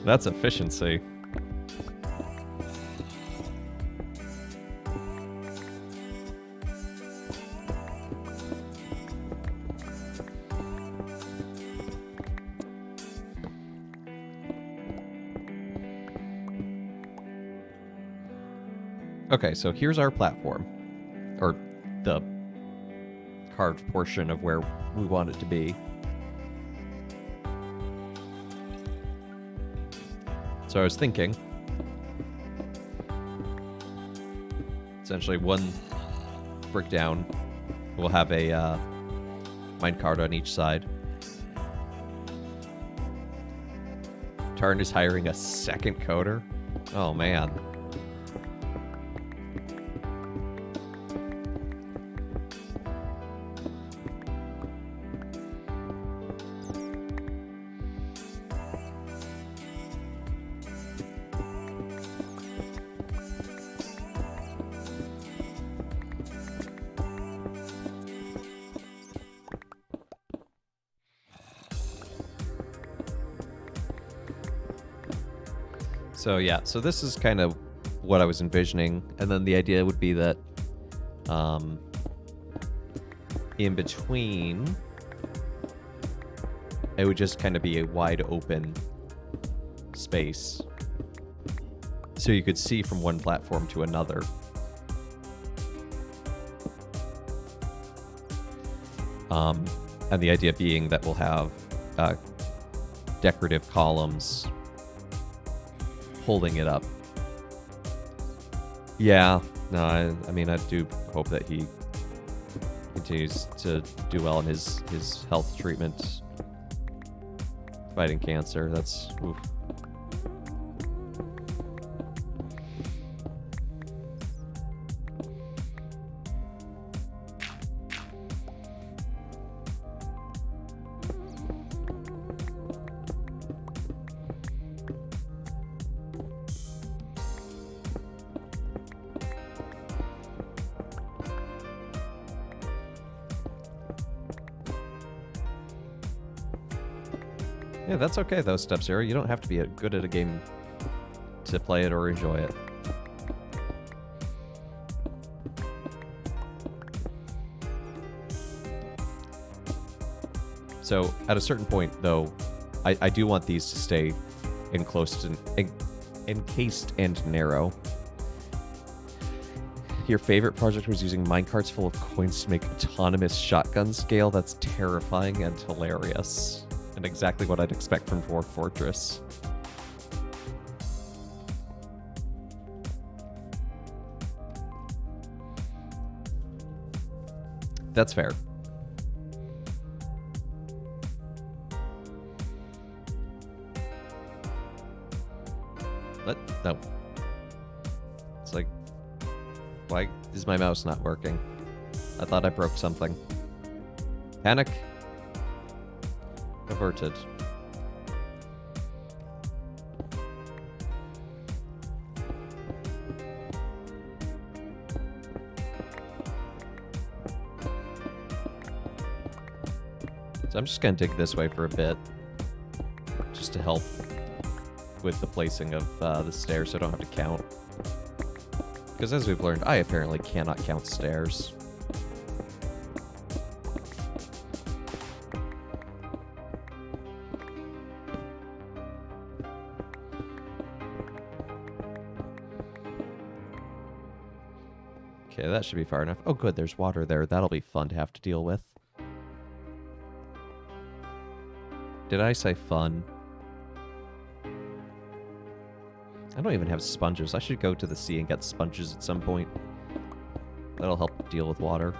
That's efficiency. Okay, so here's our platform. Or the carved portion of where we want it to be. So I was thinking, essentially one brick down, we'll have a minecart on each side. Tarn is hiring a second coder? Oh man. So yeah, so this is kind of what I was envisioning, and then the idea would be that in between, it would just kind of be a wide open space, so you could see from one platform to another. And the idea being that we'll have decorative columns holding it up. Yeah, no, I mean, I do hope that he continues to do well in his health treatment, fighting cancer. That's oof. Yeah, that's okay though, Step Zero. You don't have to be good at a game to play it or enjoy it. So at a certain point, though, I do want these to stay encased and narrow. Your favorite project was using minecarts full of coins to make autonomous shotgun scale? That's terrifying and hilarious. And exactly what I'd expect from Dwarf Fortress. That's fair. What? No. It's like, why is my mouse not working? I thought I broke something. Panic. Averted. So I'm just gonna dig this way for a bit, just to help with the placing of the stairs so I don't have to count. Because as we've learned, I apparently cannot count stairs. Okay, that should be far enough. Oh good, there's water there. That'll be fun to have to deal with. Did I say fun? I don't even have sponges. I should go to the sea and get sponges at some point. That'll help deal with water.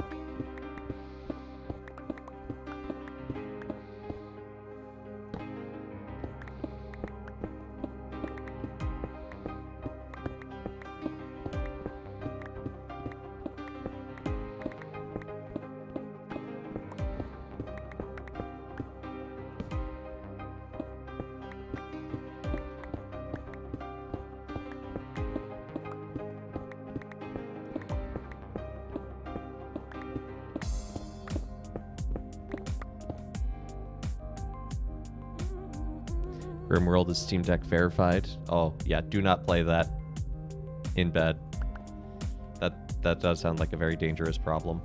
RimWorld is Steam Deck verified. Oh, yeah, do not play that in bed. That does sound like a very dangerous problem.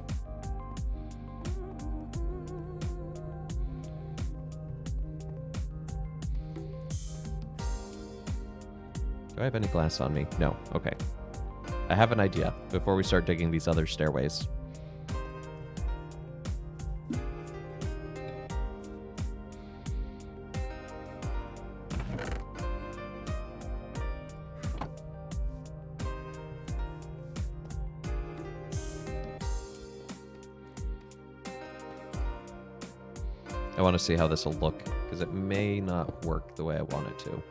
Do I have any glass on me? No. Okay. I have an idea before we start digging these other stairways. I want to see how this will look, because it may not work the way I want it to.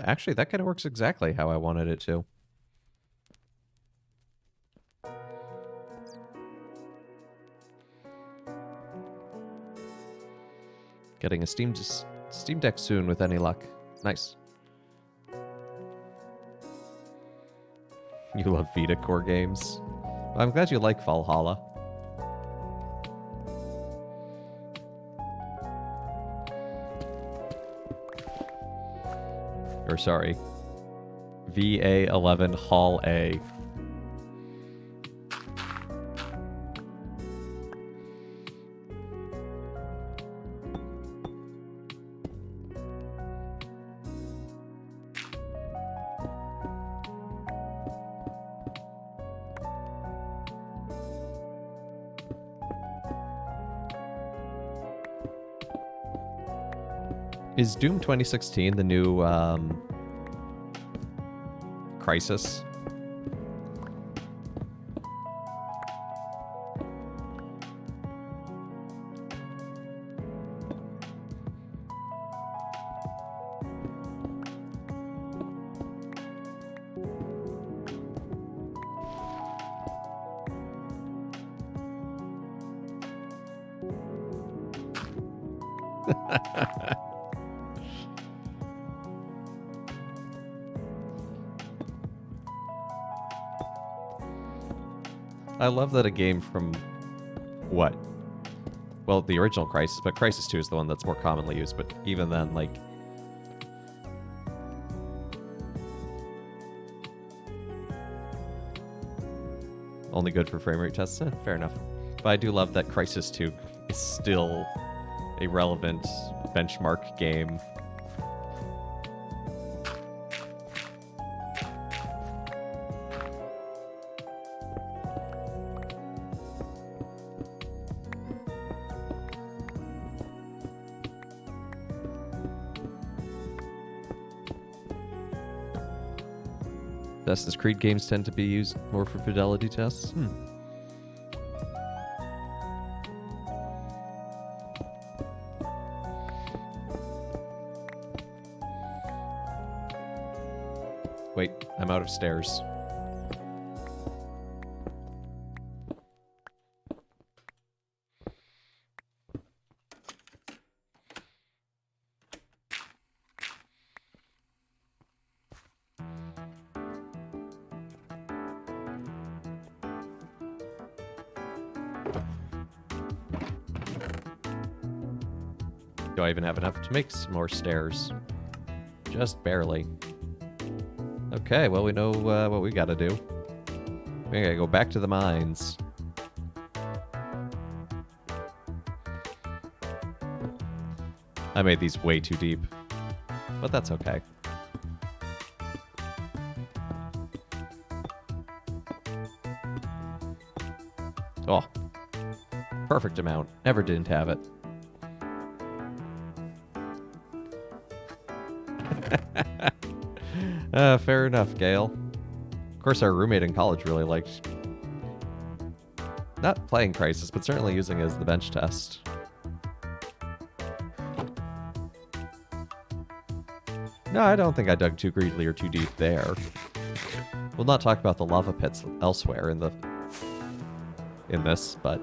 Actually, that kind of works exactly how I wanted it to. Getting a Steam Deck soon with any luck. Nice. You love Vita core games. Well, I'm glad you like Valhalla. Or sorry, VA11 Hall A. Is Doom 2016 the new Crisis? I love that a game from, what, Well, the original Crisis, but Crisis 2 is the one that's more commonly used. But even then, like... only good for frame rate tests? Fair enough. But I do love that Crisis 2 is still a relevant benchmark game. Assassin's Creed games tend to be used more for fidelity tests. Wait, I'm out of stairs. Do I even have enough to make some more stairs? Just barely. Okay, well, we know what we gotta do. We gotta go back to the mines. I made these way too deep, but that's okay. Oh, perfect amount. Never didn't have it. Fair enough, Gale. Of course, our roommate in college really liked not playing Crisis, but certainly using it as the bench test. No, I don't think I dug too greedily or too deep there. We'll not talk about the lava pits elsewhere in this, but...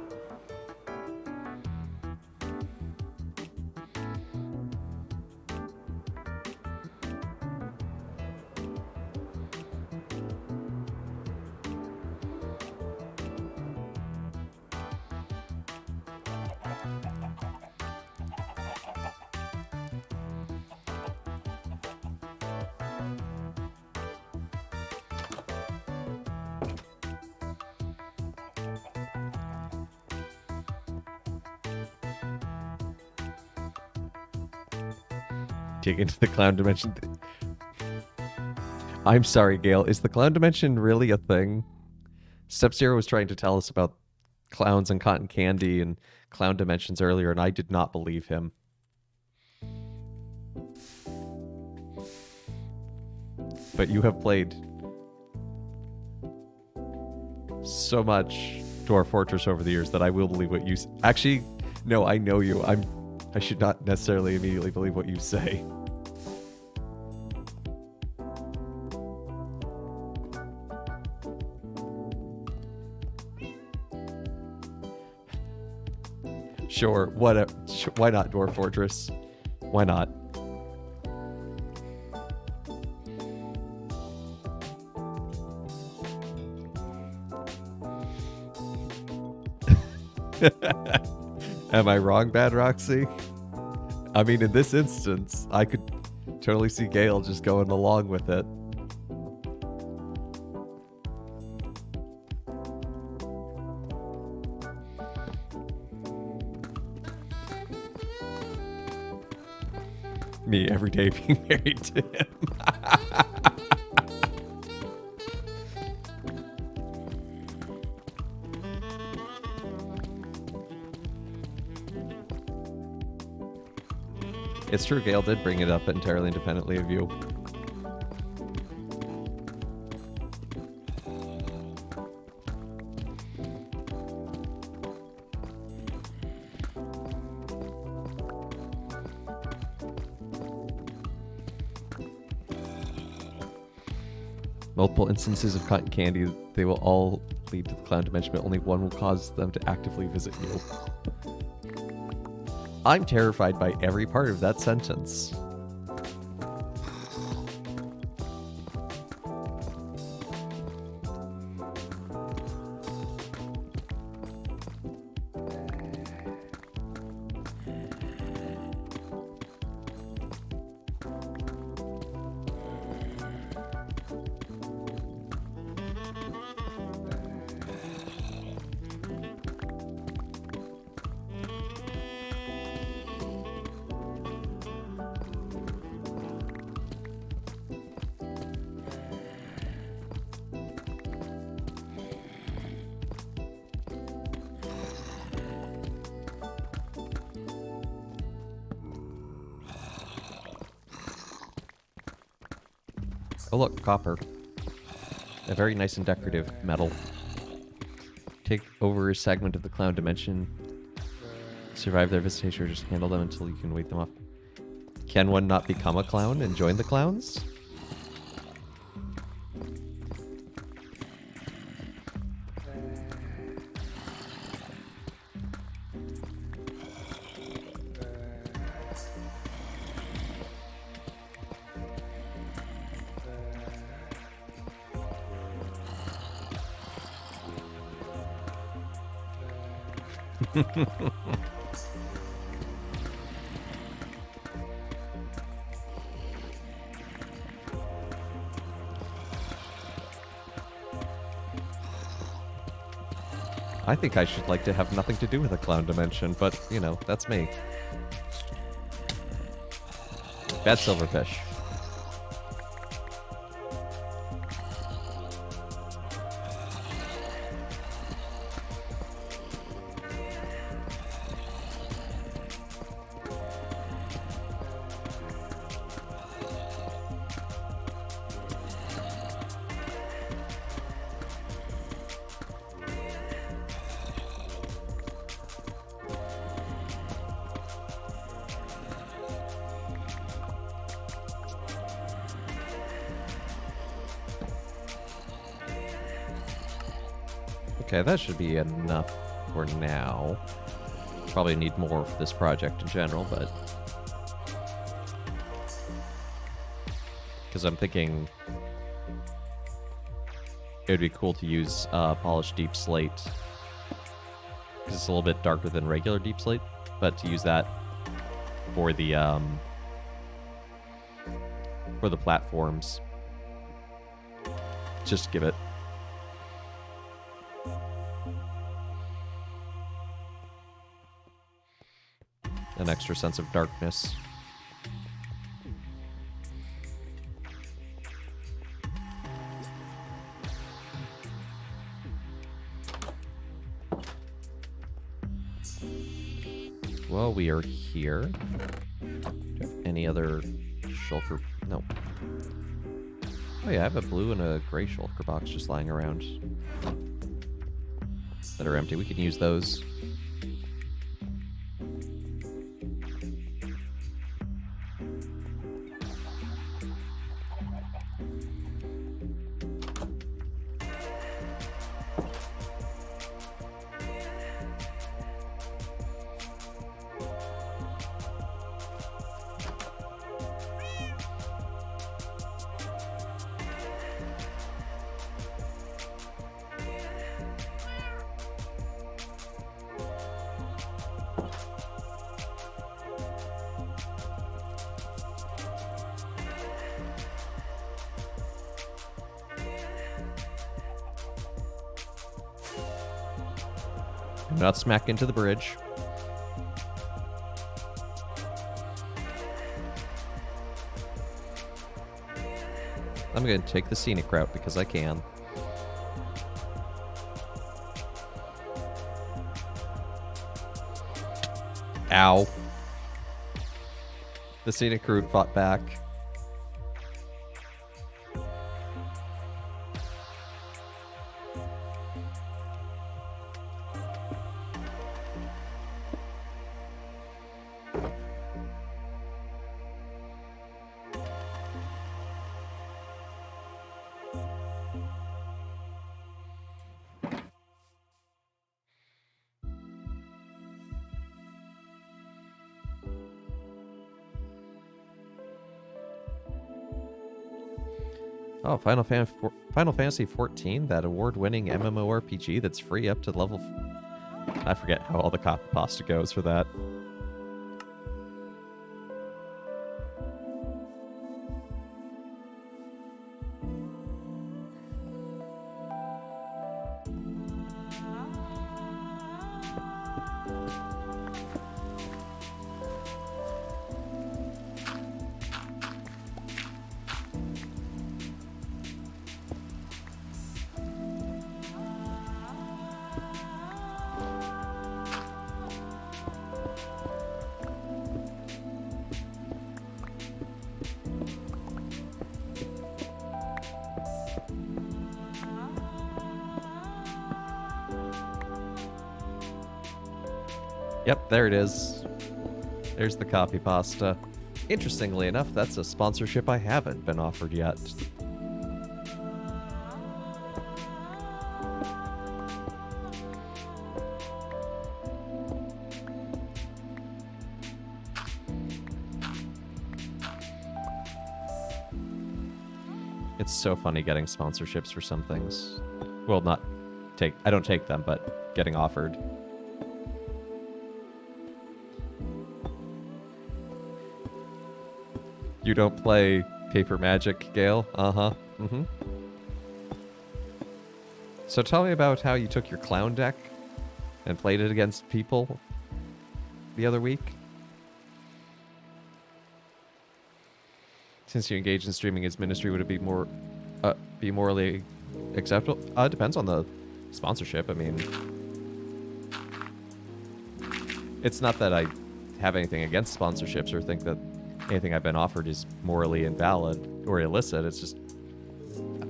dig into the clown dimension. I'm sorry, Gale. Is the clown dimension really a thing? Step Zero was trying to tell us about clowns and cotton candy and clown dimensions earlier, and I did not believe him. But you have played so much Dwarf Fortress over the years that I will believe what you... Actually, no, I know you. I should not necessarily immediately believe what you say. Sure, whatever. Why not Dwarf Fortress? Why not? Am I wrong, Bad Roxy? I mean, in this instance, I could totally see Gale just going along with it. Me every day being married to him. It's true, Gale did bring it up entirely independently of you. Multiple instances of cotton candy, they will all lead to the clown dimension, but only one will cause them to actively visit you. I'm terrified by every part of that sentence. Oh look, copper. A very nice and decorative metal. Take over a segment of the clown dimension. Survive their visitation or just handle them until you can wake them off. Can one not become a clown and join the clowns? I think I should like to have nothing to do with a clown dimension, but, you know, that's me. Bad silverfish. Okay, that should be enough for now. Probably need more for this project in general, but... Because I'm thinking... It would be cool to use polished deep slate. Because it's a little bit darker than regular deep slate. But to use that for the platforms. Just give it an extra sense of darkness. Well, we are here. Do you have any other shulker? No. Oh yeah, I have a blue and a gray shulker box just lying around that are empty. We can use those. Not smack into the bridge. I'm going to take the scenic route because I can. Ow. The scenic route fought back. Oh, Final Fantasy XIV, that award-winning MMORPG that's free up to level... I forget how all the copy pasta goes for that. Yep, there it is. There's the copy pasta. Interestingly enough, that's a sponsorship I haven't been offered yet. It's so funny getting sponsorships for some things. Well, I don't take them, but getting offered. You don't play Paper Magic, Gale? Uh-huh. Mm-hmm. So tell me about how you took your clown deck and played it against people the other week. Since you engaged in streaming as ministry, would it be morally acceptable? It depends on the sponsorship. I mean, it's not that I have anything against sponsorships or think that anything I've been offered is morally invalid or illicit. It's just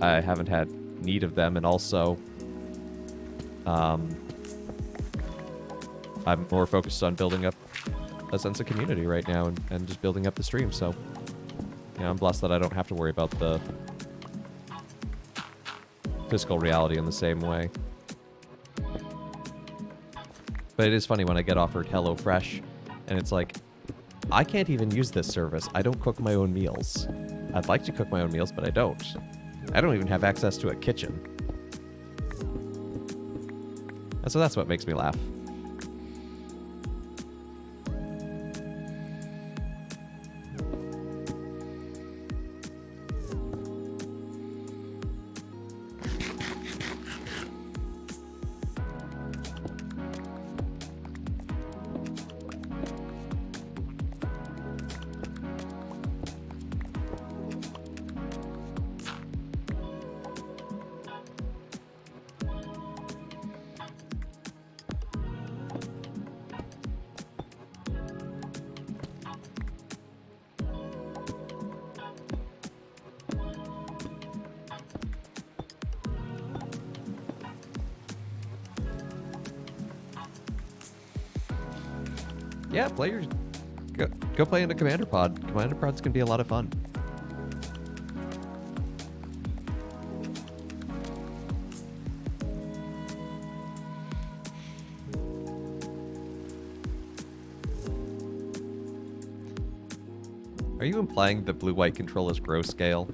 I haven't had need of them, and also I'm more focused on building up a sense of community right now and just building up the stream. So, you know, I'm blessed that I don't have to worry about the physical reality in the same way. But it is funny when I get offered HelloFresh, and it's like, I can't even use this service. I don't cook my own meals. I'd like to cook my own meals, but I don't. I don't even have access to a kitchen. And so that's what makes me laugh. Yeah, players, go play in a Commander Pod. Commander Pods can be a lot of fun. Are you implying that blue-white control is gross scale?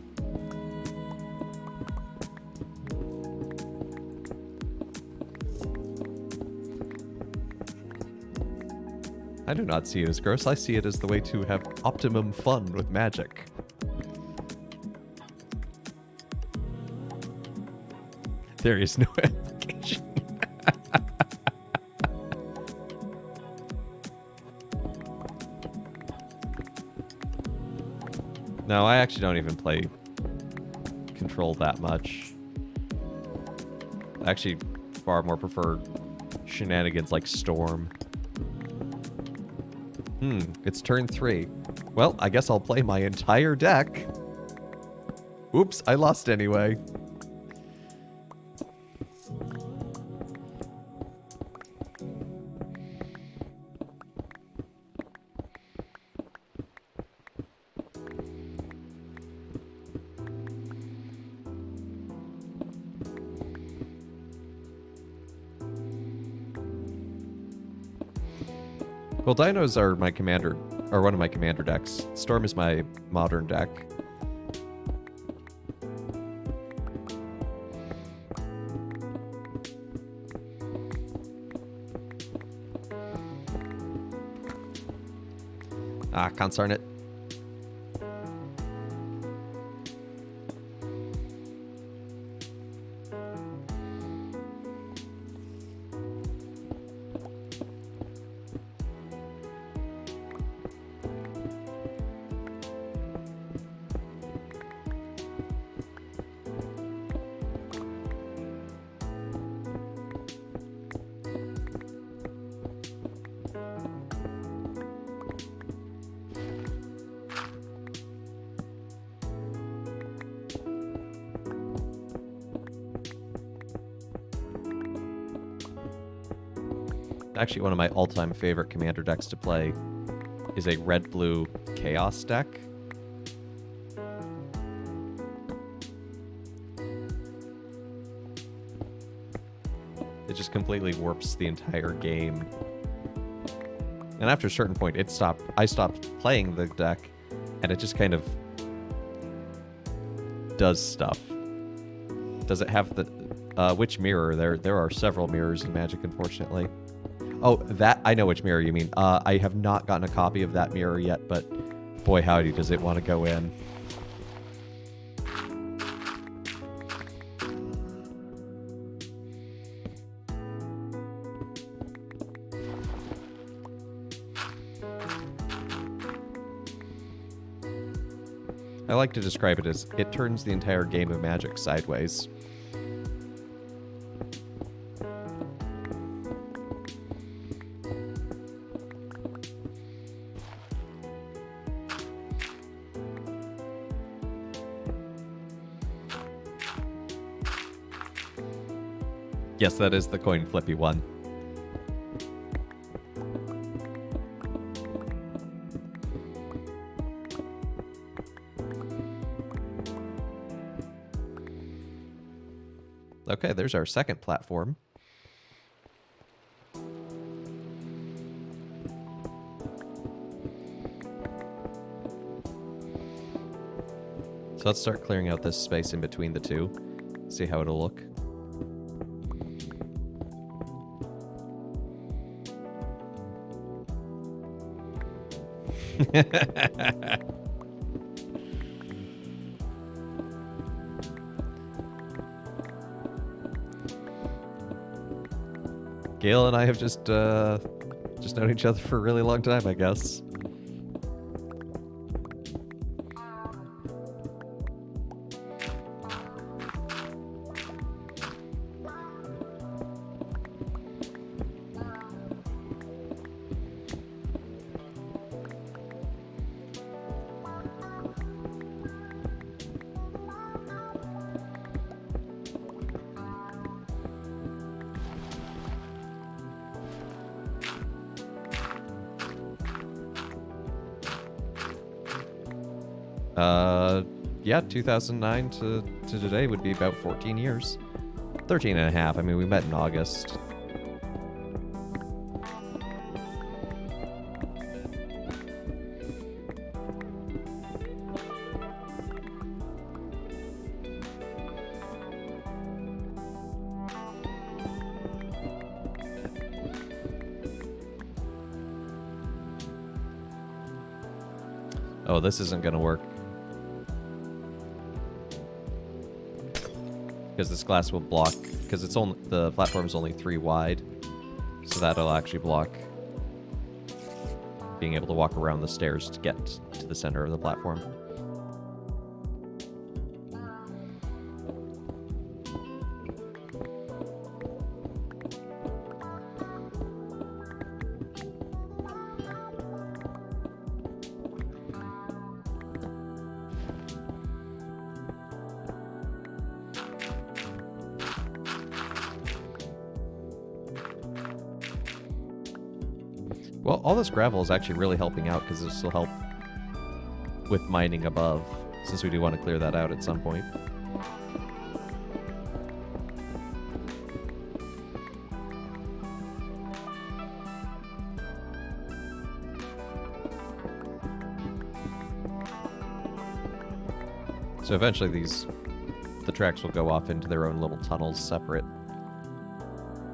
I do not see it as gross. I see it as the way to have optimum fun with Magic. There is no application. No, I actually don't even play Control that much. I actually far more prefer shenanigans like Storm. It's turn 3. Well, I guess I'll play my entire deck. Oops, I lost anyway. Well, Dinos are my commander, or one of my commander decks. Storm is my modern deck. Ah, concern it. Actually, one of my all-time favorite commander decks to play is a red-blue chaos deck. It just completely warps the entire game. And after a certain point, I stopped playing the deck, and it just kind of does stuff. Does it have the which mirror? There are several mirrors in Magic, unfortunately. Oh, that I know which mirror you mean. I have not gotten a copy of that mirror yet, but boy howdy does it want to go in. I like to describe it as it turns the entire game of Magic sideways. Yes, that is the coin flippy one. Okay, there's our second platform. So let's start clearing out this space in between the two. See how it'll look. Gail and I have just known each other for a really long time, I guess. Yeah, 2009 to today would be about 14 years. 13 and a half. I mean, we met in August. Oh, this isn't going to work. Because this glass will block, because it's only the platform's only 3 wide, so that'll actually block being able to walk around the stairs to get to the center of the platform. Well, all this gravel is actually really helping out because this will help with mining above, since we do want to clear that out at some point. So eventually the tracks will go off into their own little tunnels separate.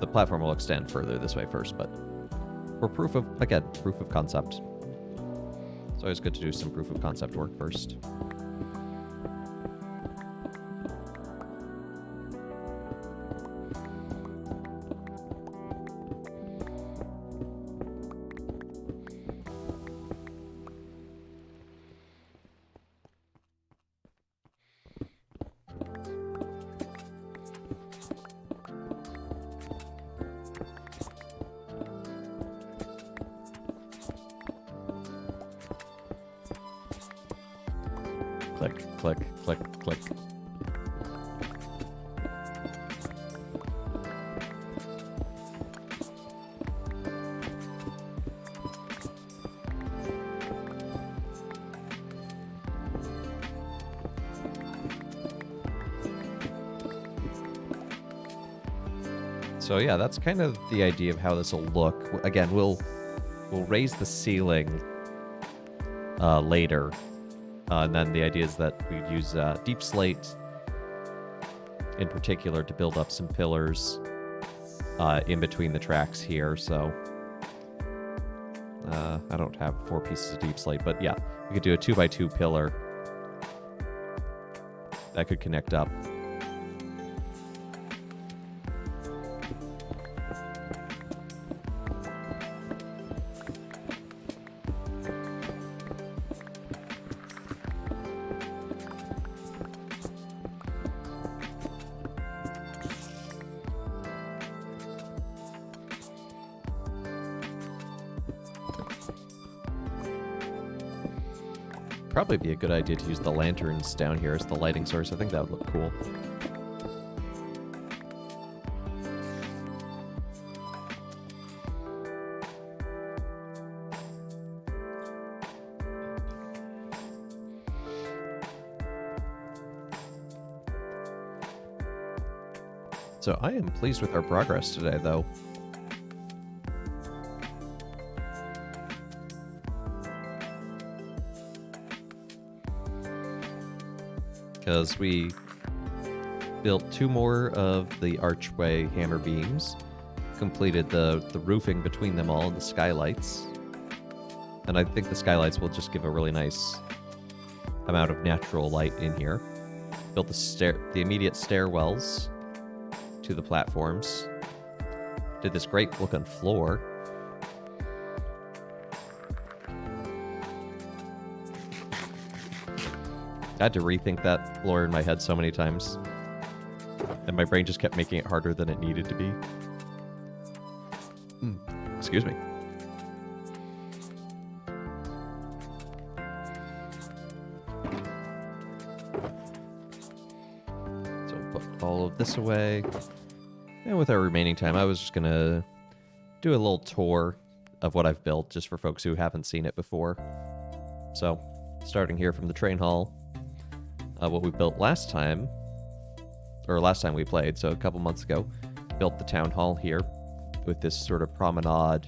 The platform will extend further this way first, but we're proof of concept. It's always good to do some proof of concept work first. Click, click, click, click. So yeah, that's kind of the idea of how this will look. Again, we'll raise the ceiling later, and then the idea is that we use deep slate in particular to build up some pillars in between the tracks here. So I don't have 4 pieces of deep slate, but yeah, we could do a 2x2 pillar that could connect up. Probably be a good idea to use the lanterns down here as the lighting source. I think that would look cool. So I am pleased with our progress today, though. Because we built 2 more of the archway hammer beams, completed the roofing between them all, and the skylights. And I think the skylights will just give a really nice amount of natural light in here. Built the immediate stairwells to the platforms. Did this great looking floor. I had to rethink that floor in my head so many times. And my brain just kept making it harder than it needed to be. Excuse me. So we'll put all of this away. And with our remaining time, I was just going to do a little tour of what I've built, just for folks who haven't seen it before. So, starting here from the train hall. What we built last time we played, so a couple months ago, built the town hall here with this sort of promenade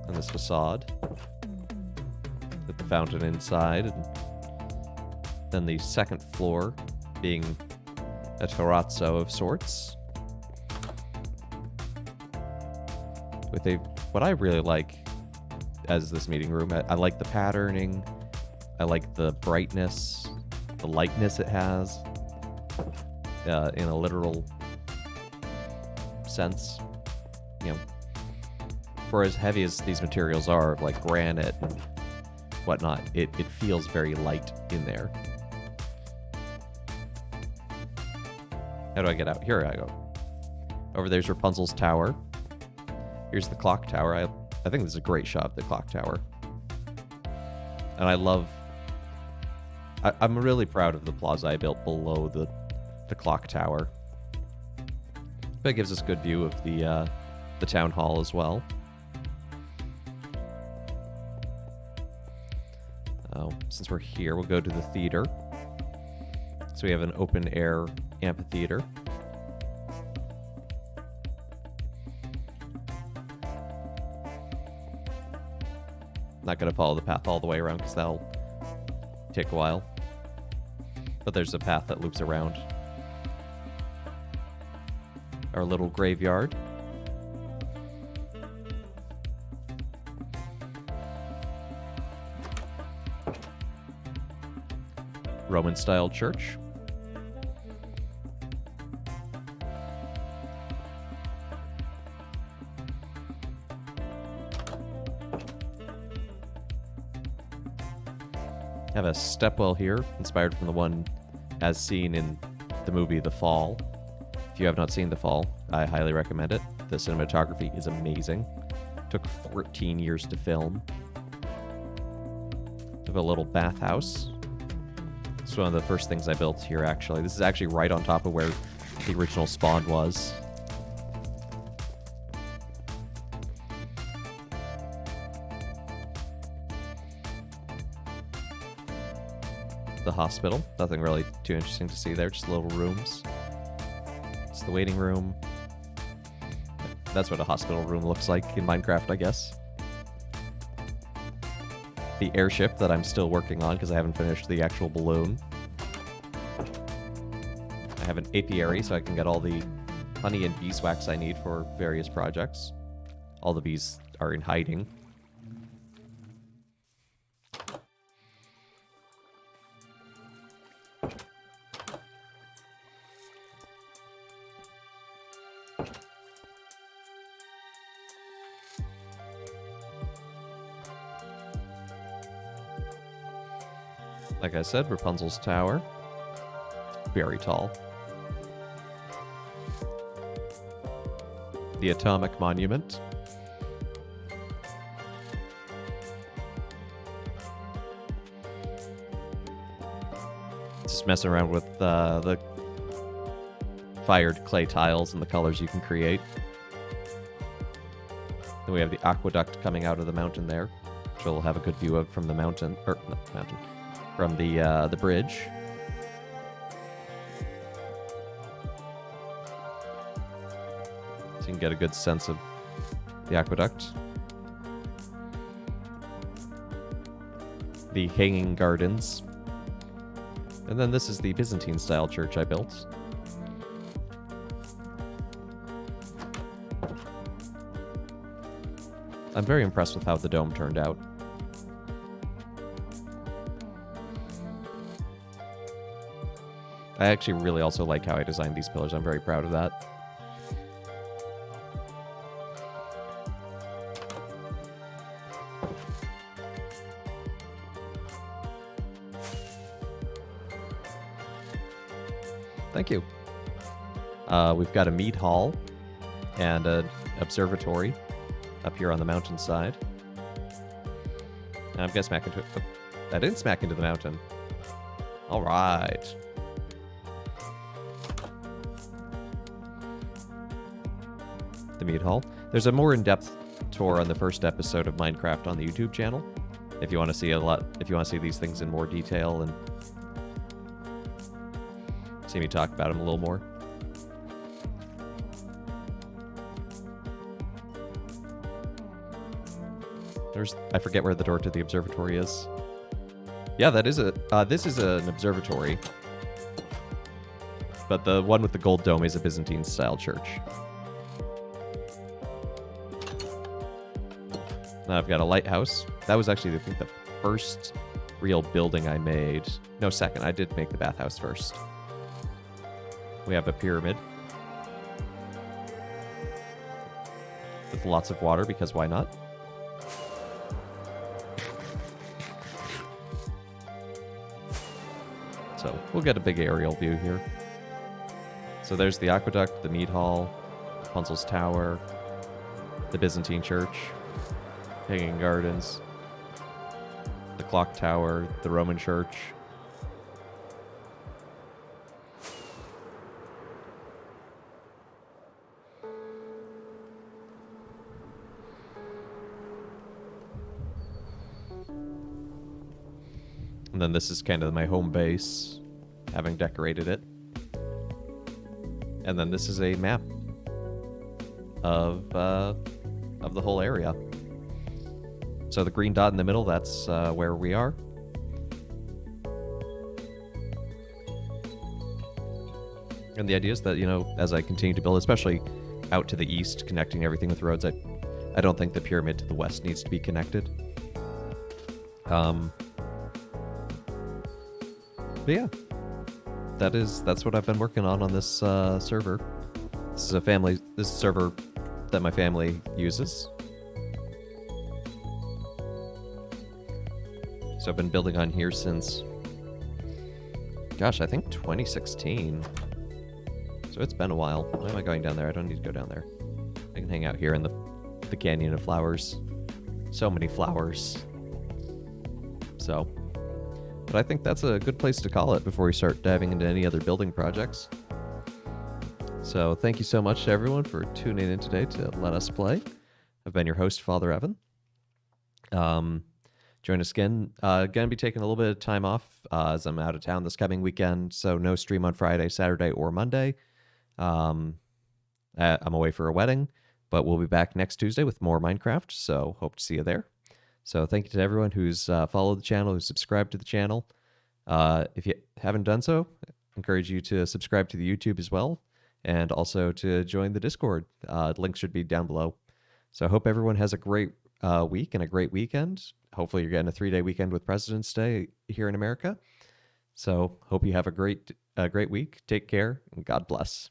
and this facade with the fountain inside, and then the second floor being a terrazzo of sorts with what I really like as this meeting room. I like the patterning. I like the brightness, the lightness it has, in a literal sense. You know, for as heavy as these materials are, like granite and whatnot, it feels very light in there. How do I get out? Here I go. Over there's Rapunzel's tower. Here's the clock tower. I think this is a great shot of the clock tower. And I love... I'm really proud of the plaza I built below the clock tower. But it gives us a good view of the town hall as well. Since we're here, we'll go to the theater. So we have an open air amphitheater. Not going to follow the path all the way around because that'll take a while. But there's a path that loops around our little graveyard. Roman-style church. Have a stepwell here, inspired from the one as seen in the movie The Fall. If you have not seen The Fall, I highly recommend it. The cinematography is amazing. Took 14 years to film. Have a little bathhouse. It's one of the first things I built here, actually. This is actually right on top of where the original spawn was. The hospital. Nothing really too interesting to see there, just little rooms. It's the waiting room. That's what a hospital room looks like in Minecraft, I guess. The airship that I'm still working on because I haven't finished the actual balloon. I have an apiary so I can get all the honey and beeswax I need for various projects. All the bees are in hiding. Like I said, Rapunzel's tower. Very tall. The atomic monument. Just messing around with the fired clay tiles and the colors you can create. Then we have the aqueduct coming out of the mountain there, which we'll have a good view of from the mountain, or not the mountain, from the bridge. So you can get a good sense of the aqueduct. The hanging gardens. And then this is the Byzantine-style church I built. I'm very impressed with how the dome turned out. I actually really also like how I designed these pillars. I'm very proud of that. Thank you. We've got a mead hall and an observatory up here on the mountainside. I'm gonna smack into it. Oh, I didn't smack into the mountain. All right. The mead hall. There's a more in-depth tour on the first episode of Minecraft on the YouTube channel. If you want to see these things in more detail and see me talk about them a little more. I forget where the door to the observatory is. Yeah, that is this is an observatory. But the one with the gold dome is a Byzantine-style church. Now I've got a lighthouse. That was actually, I think, the first real building I made. No, second. I did make the bathhouse first. We have a pyramid. With lots of water, because why not? So we'll get a big aerial view here. So there's the aqueduct, the mead hall, Rapunzel's tower, the Byzantine church, hanging gardens, the clock tower, the Roman church. And then this is kind of my home base, having decorated it. And then this is a map of the whole area. So the green dot in the middle, that's where we are. And the idea is that, you know, as I continue to build, especially out to the east, connecting everything with roads, I don't think the pyramid to the west needs to be connected. But yeah, that's what I've been working on this server. This is a server that my family uses. So I've been building on here since, gosh, I think 2016. So it's been a while. Why am I going down there? I don't need to go down there. I can hang out here in the canyon of flowers. So many flowers. So, but I think that's a good place to call it before we start diving into any other building projects. So thank you so much to everyone for tuning in today to Let Us Play. I've been your host, Father Evan. Join us again. Gonna be taking a little bit of time off as I'm out of town this coming weekend, so no stream on Friday, Saturday, or Monday. I'm away for a wedding, But we'll be back next Tuesday with more Minecraft, so hope to see you there. So thank you to everyone who's followed the channel, who's subscribed to the channel. If you haven't done so, I encourage you to subscribe to the YouTube as well, and also to join the Discord. Link should be down below. So I hope everyone has a great week and a great weekend. Hopefully you're getting a 3-day weekend with President's Day here in America. So hope you have a great week. Take care, and God bless.